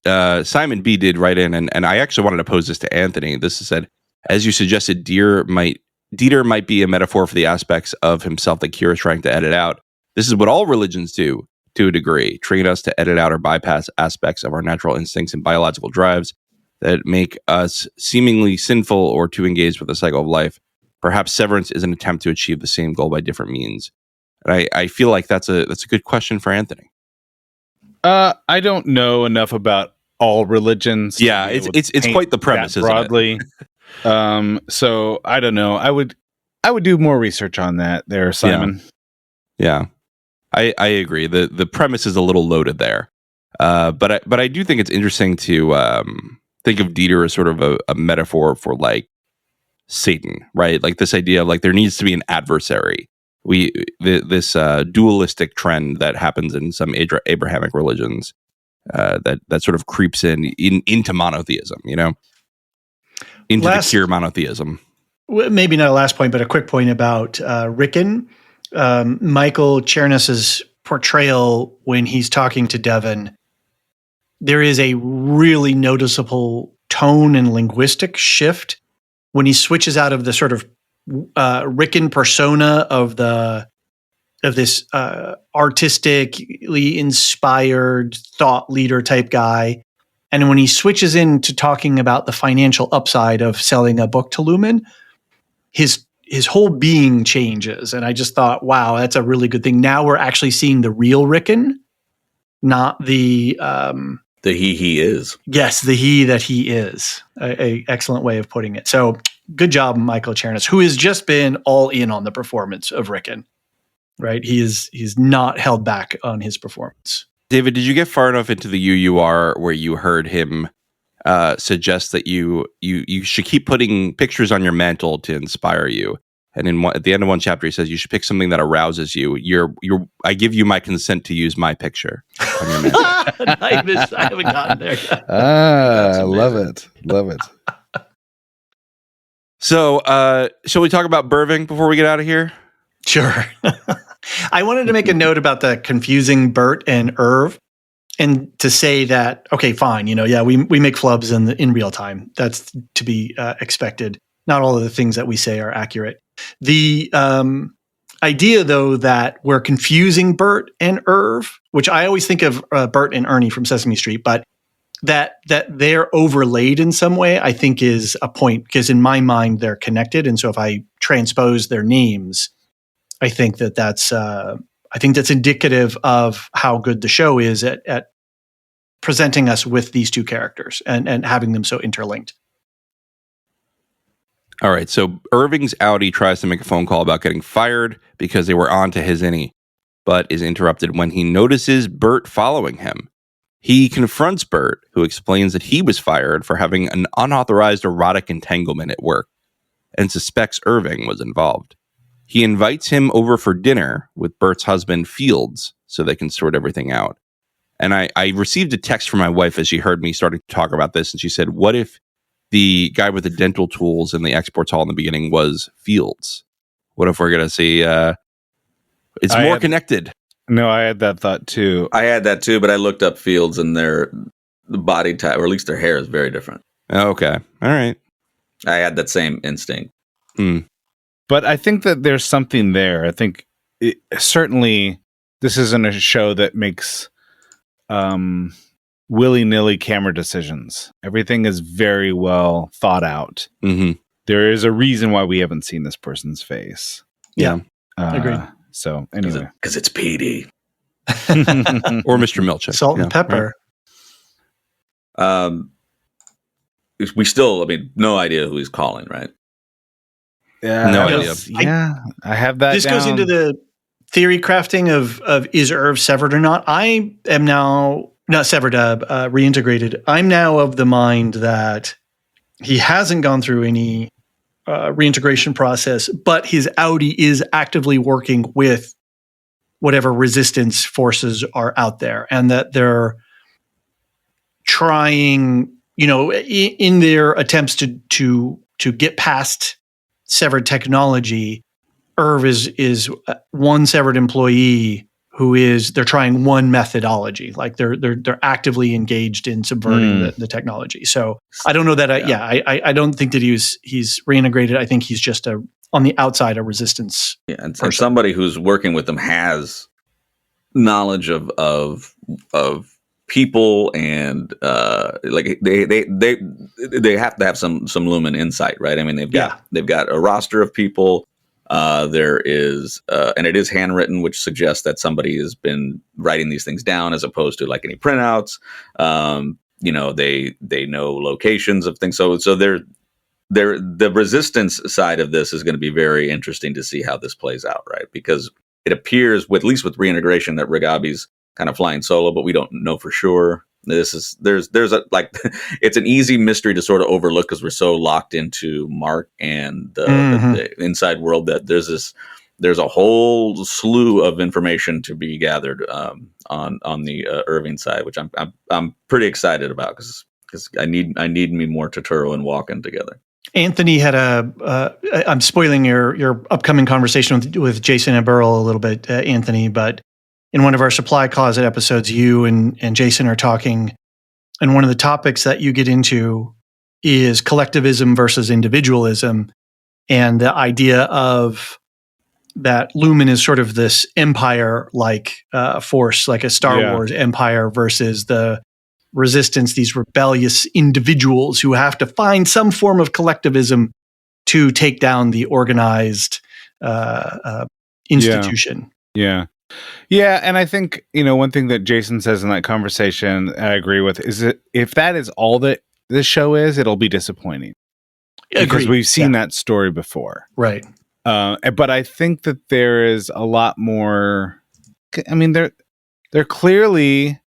Simon B did write in, and I actually wanted to pose this to Anthony. This is said, as you suggested, Dieter might be a metaphor for the aspects of himself that Keir is trying to edit out. This is what all religions do, to a degree, train us to edit out or bypass aspects of our natural instincts and biological drives that make us seemingly sinful or too engaged with the cycle of life. Perhaps Severance is an attempt to achieve the same goal by different means. And I feel like that's a good question for Anthony. I don't know enough about all religions. Yeah, it's quite the premise, isn't broadly. So I don't know. I would do more research on that there, Simon. Yeah. I agree. The premise is a little loaded there. But I do think it's interesting to think of Dieter as sort of a metaphor for like Satan, right? Like this idea of like there needs to be an adversary. This dualistic trend that happens in some Abrahamic religions that sort of creeps into monotheism, into the Keir monotheism. Maybe not a last point, but a quick point about Rickon. Michael Chernis's portrayal when he's talking to Devon, there is a really noticeable tone and linguistic shift when he switches out of the sort of Rickon persona of this artistically inspired thought leader type guy. And when he switches into talking about the financial upside of selling a book to Lumen, his whole being changes. And I just thought, wow, that's a really good thing. Now we're actually seeing the real Rickon, not the he is. Yes, the he that he is. A excellent way of putting it. So good job, Michael Chernis, who has just been all in on the performance of Rickon. Right? he's not held back on his performance. David, did you get far enough into the UUR where you heard him suggest that you should keep putting pictures on your mantle to inspire you? And at the end of one chapter, he says you should pick something that arouses you. I give you my consent to use my picture on your mantle. I haven't gotten there yet. I love it. Love it. So, shall we talk about Burving before we get out of here? Sure. I wanted to make a note about the confusing Bert and Irv, and to say that, okay, fine, we make flubs in real time. That's to be expected. Not all of the things that we say are accurate. The idea, though, that we're confusing Bert and Irv, which I always think of Bert and Ernie from Sesame Street, but that they're overlaid in some way, I think is a point, because in my mind they're connected, and so if I transpose their names, I think that's indicative of how good the show is at presenting us with these two characters and having them so interlinked. All right, so Irving's Audi tries to make a phone call about getting fired because they were on to his innie, but is interrupted when he notices Bert following him. He confronts Bert, who explains that he was fired for having an unauthorized erotic entanglement at work, and suspects Irving was involved. He invites him over for dinner with Bert's husband, Fields, so they can sort everything out. And I received a text from my wife as she heard me starting to talk about this, and she said, what if the guy with the dental tools in the exports hall in the beginning was Fields? What if we're going to see it's more connected? No, I had that thought too. I had that too, but I looked up Fields and the body type, or at least their hair, is very different. Okay. All right. I had that same instinct. But I think that there's something there. I think certainly this isn't a show that makes willy-nilly camera decisions. Everything is very well thought out. Mm-hmm. There is a reason why we haven't seen this person's face. Yeah. Agreed. So anyway. Because it's PD. Or Mr. Milchick. Salt and pepper. Right. We still, no idea who he's calling, right? Yeah, no idea. I have that. This down. goes into the theory crafting of is Irv severed or not. I am now not severed, reintegrated. I'm now of the mind that he hasn't gone through any reintegration process, but his Audi is actively working with whatever resistance forces are out there, and that they're trying, in their attempts to get past severed technology. Irv is one severed employee they're trying one methodology. Like they're actively engaged in subverting the technology. So I don't know that. I don't think that he's reintegrated. I think he's just on the outside a resistance. Yeah, and somebody who's working with them has knowledge of people, and like they have to have some Lumen insight, right? I mean, they've got a roster of people. There is, and it is handwritten, which suggests that somebody has been writing these things down as opposed to like any printouts. They know locations of things. So the resistance side of this is going to be very interesting to see how this plays out, right? Because it appears, at least with reintegration, that Rigabi's kind of flying solo, but we don't know for sure. There's a it's an easy mystery to sort of overlook because we're so locked into Mark and the inside world that there's a whole slew of information to be gathered on the Irving side, which I'm pretty excited about because I need me more Totoro and Walken together. Anthony had I'm spoiling your upcoming conversation with Jason and Burrell a little bit, Anthony, but in one of our supply closet episodes, you and Jason are talking, and one of the topics that you get into is collectivism versus individualism, and the idea of that Lumen is sort of this empire-like force, like a Star Wars empire, versus the Resistance, these rebellious individuals who have to find some form of collectivism to take down the organized institution. Yeah. And I think, one thing that Jason says in that conversation, I agree with, is that if that is all that this show is, it'll be disappointing. Because we've seen that story before. Right. But I think that there is a lot more. I mean, they're clearly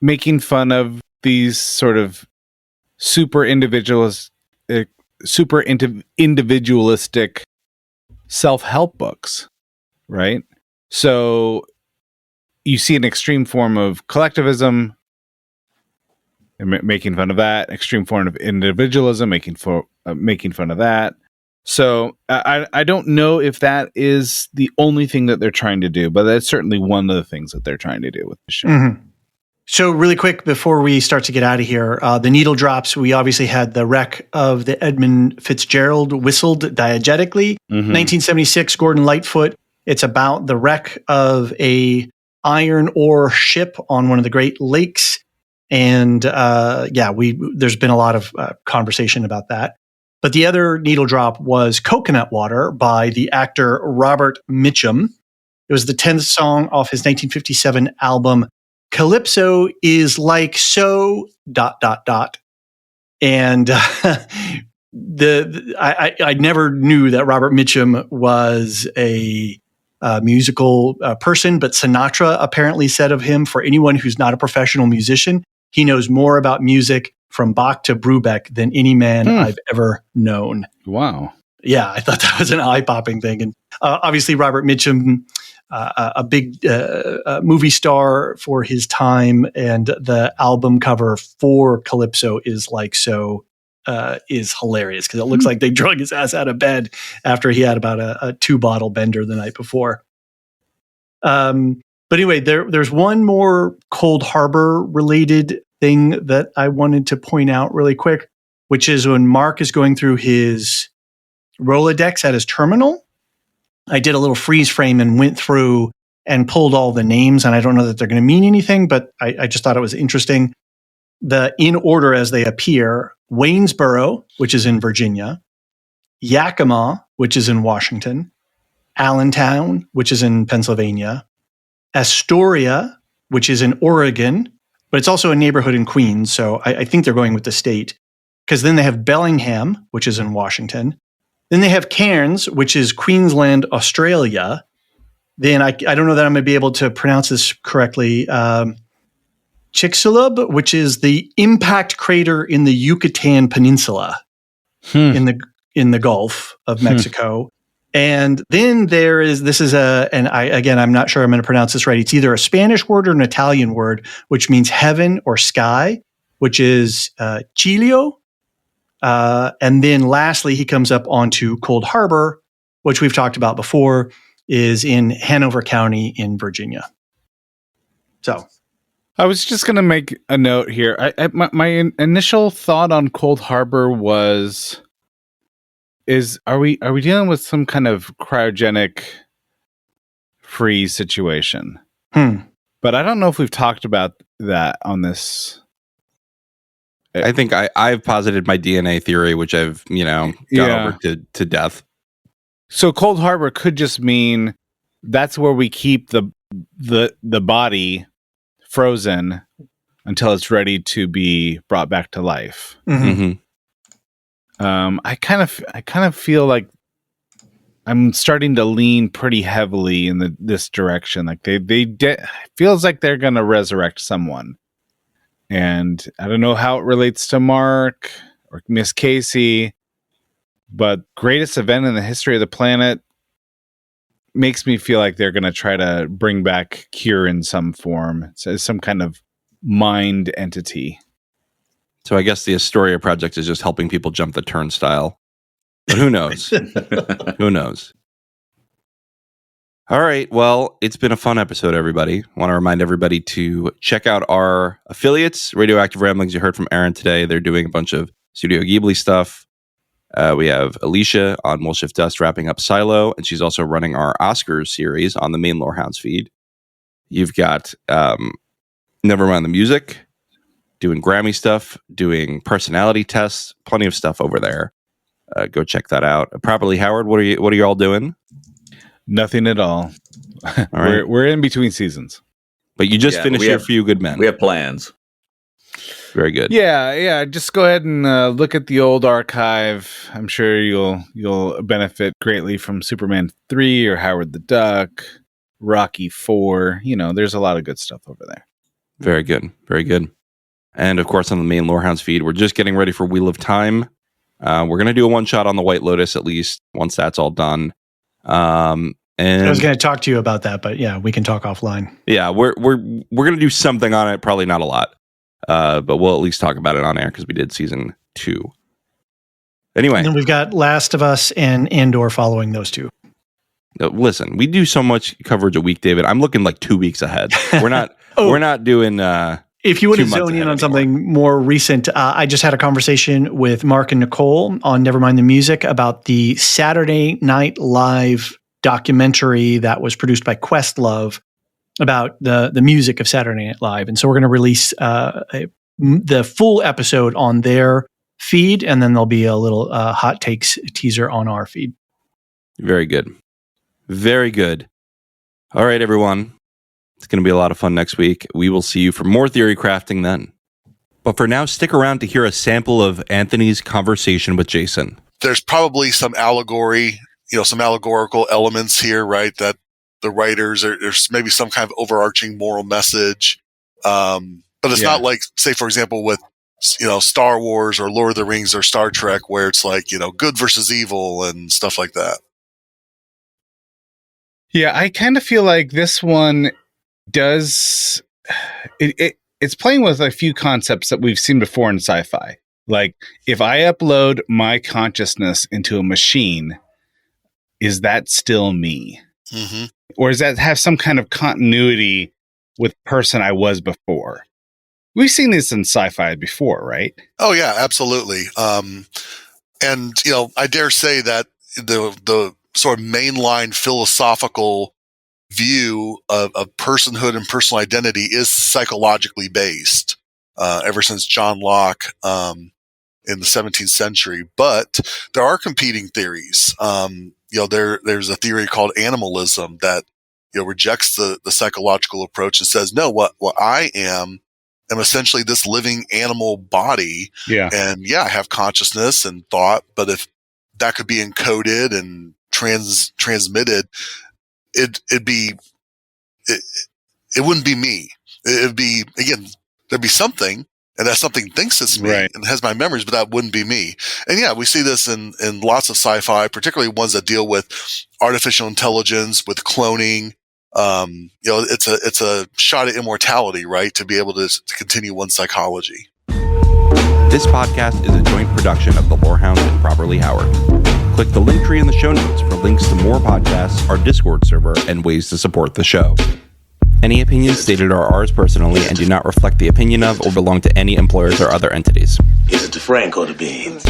making fun of these sort of super individualistic self-help books, right? So you see an extreme form of collectivism, making fun of that, extreme form of individualism, making fun of that. So I don't know if that is the only thing that they're trying to do, but that's certainly one of the things that they're trying to do with the show. Mm-hmm. So really quick before we start to get out of here, the needle drops, we obviously had the wreck of the Edmund Fitzgerald whistled diegetically. 1976, Gordon Lightfoot. It's about the wreck of a iron ore ship on one of the Great Lakes. And there's been a lot of conversation about that. But the other needle drop was Coconut Water by the actor Robert Mitchum. It was the 10th song off his 1957 album Calypso is Like So ... And I never knew that Robert Mitchum was a musical person, but Sinatra apparently said of him, for anyone who's not a professional musician, he knows more about music from Bach to Brubeck than any man I've ever known. Wow. Yeah, I thought that was an eye-popping thing. And obviously Robert Mitchum, a big movie star for his time, and the album cover for Calypso is Like So is hilarious because it looks like they drug his ass out of bed after he had about a 2-bottle bender the night before. But anyway, there's one more Cold Harbor related thing that I wanted to point out really quick, which is when Mark is going through his Rolodex at his terminal. I did a little freeze frame and went through and pulled all the names, and I don't know that they're going to mean anything, but I just thought it was interesting. In order as they appear: Waynesboro, which is in Virginia; Yakima, which is in Washington; Allentown, which is in Pennsylvania; Astoria, which is in Oregon, but it's also a neighborhood in Queens, so I think they're going with the state. Because then they have Bellingham, which is in Washington. Then they have Cairns, which is Queensland, Australia. Then I don't know that I'm going to be able to pronounce this correctly. Chicxulub, which is the impact crater in the Yucatan Peninsula in the Gulf of Mexico. And then I'm not sure I'm going to pronounce this right. It's either a Spanish word or an Italian word, which means heaven or sky, which is Chilio. And then lastly, he comes up onto Cold Harbor, which we've talked about before, is in Hanover County in Virginia. So I was just going to make a note here. My initial thought on Cold Harbor are we dealing with some kind of cryogenic freeze situation? But I don't know if we've talked about that on this. I think I've posited my DNA theory, which I've gone over to death. So Cold Harbor could just mean that's where we keep the body frozen until it's ready to be brought back to life. I kind of feel like I'm starting to lean pretty heavily in this direction. Like feels like they're going to resurrect someone. And I don't know how it relates to Mark or Miss Casey, but greatest event in the history of the planet makes me feel like they're going to try to bring back Cure in some form. So some kind of mind entity. So I guess the Astoria project is just helping people jump the turnstile. But who knows? Who knows? All right. Well, it's been a fun episode, everybody. I want to remind everybody to check out our affiliates, Radioactive Ramblings. You heard from Aaron today. They're doing a bunch of Studio Ghibli stuff. We have Alicia on Will Shift Dust wrapping up Silo, and she's also running our Oscars series on the main Lorehounds feed. You've got Nevermind the Music, doing Grammy stuff, doing personality tests, plenty of stuff over there. Go check that out. Properly Howard, what are you all doing? Nothing at all. All right. We're in between seasons. But you just finished your Few Good Men. We have plans. Very good. Yeah. Just go ahead and look at the old archive. I'm sure you'll benefit greatly from Superman 3 or Howard the Duck, Rocky 4. There's a lot of good stuff over there. Very good. Very good. And of course, on the main Lorehounds feed, we're just getting ready for Wheel of Time. We're going to do a one-shot on the White Lotus, at least, once that's all done. And I was going to talk to you about that, but yeah, we can talk offline. Yeah, we're going to do something on it, probably not a lot. But we'll at least talk about it on air because we did season 2. Anyway. And we've got Last of Us and Andor following those two. Listen, we do so much coverage a week, David. I'm looking like 2 weeks ahead. We're not we're not doing if you want to zone in on something more recent, I just had a conversation with Mark and Nicole on Nevermind the Music about the Saturday Night Live documentary that was produced by Questlove about the music of Saturday Night Live. And so we're going to release the full episode on their feed, and then there'll be a little hot takes teaser on our feed. Very good. Very good. All right, everyone. It's going to be a lot of fun next week. We will see you for more theory crafting then. But for now, stick around to hear a sample of Anthony's conversation with Jason. There's probably some allegory, some allegorical elements here, right? That the writers, there's maybe some kind of overarching moral message. But it's not like, say, for example, with, Star Wars or Lord of the Rings or Star Trek, where it's like, good versus evil and stuff like that. Yeah, I kind of feel like this one does it's playing with a few concepts that we've seen before in sci-fi. Like, if I upload my consciousness into a machine, is that still me? Mm-hmm. Or does that have some kind of continuity with the person I was before? We've seen this in sci-fi before, right? Oh yeah, absolutely. And I dare say that the sort of mainline philosophical view of personhood and personal identity is psychologically based, ever since John Locke in the 17th century. But there are competing theories. There's a theory called animalism that rejects the psychological approach and says, no, what I am essentially this living animal body. Yeah. And I have consciousness and thought, but if that could be encoded and transmitted, it wouldn't be me. It'd be, again, there'd be something, and that something thinks it's me and has my memories, but that wouldn't be me. And we see this in lots of sci-fi, particularly ones that deal with artificial intelligence, with cloning. It's a shot at immortality, right? To be able to continue one's psychology. This podcast is a joint production of the Lorehounds and Properly Howard. Click the link tree in the show notes for links to more podcasts, our Discord server, and ways to support the show. Any opinions stated are ours personally and do not reflect the opinion of or belong to any employers or other entities. Is it the Frank or the beans?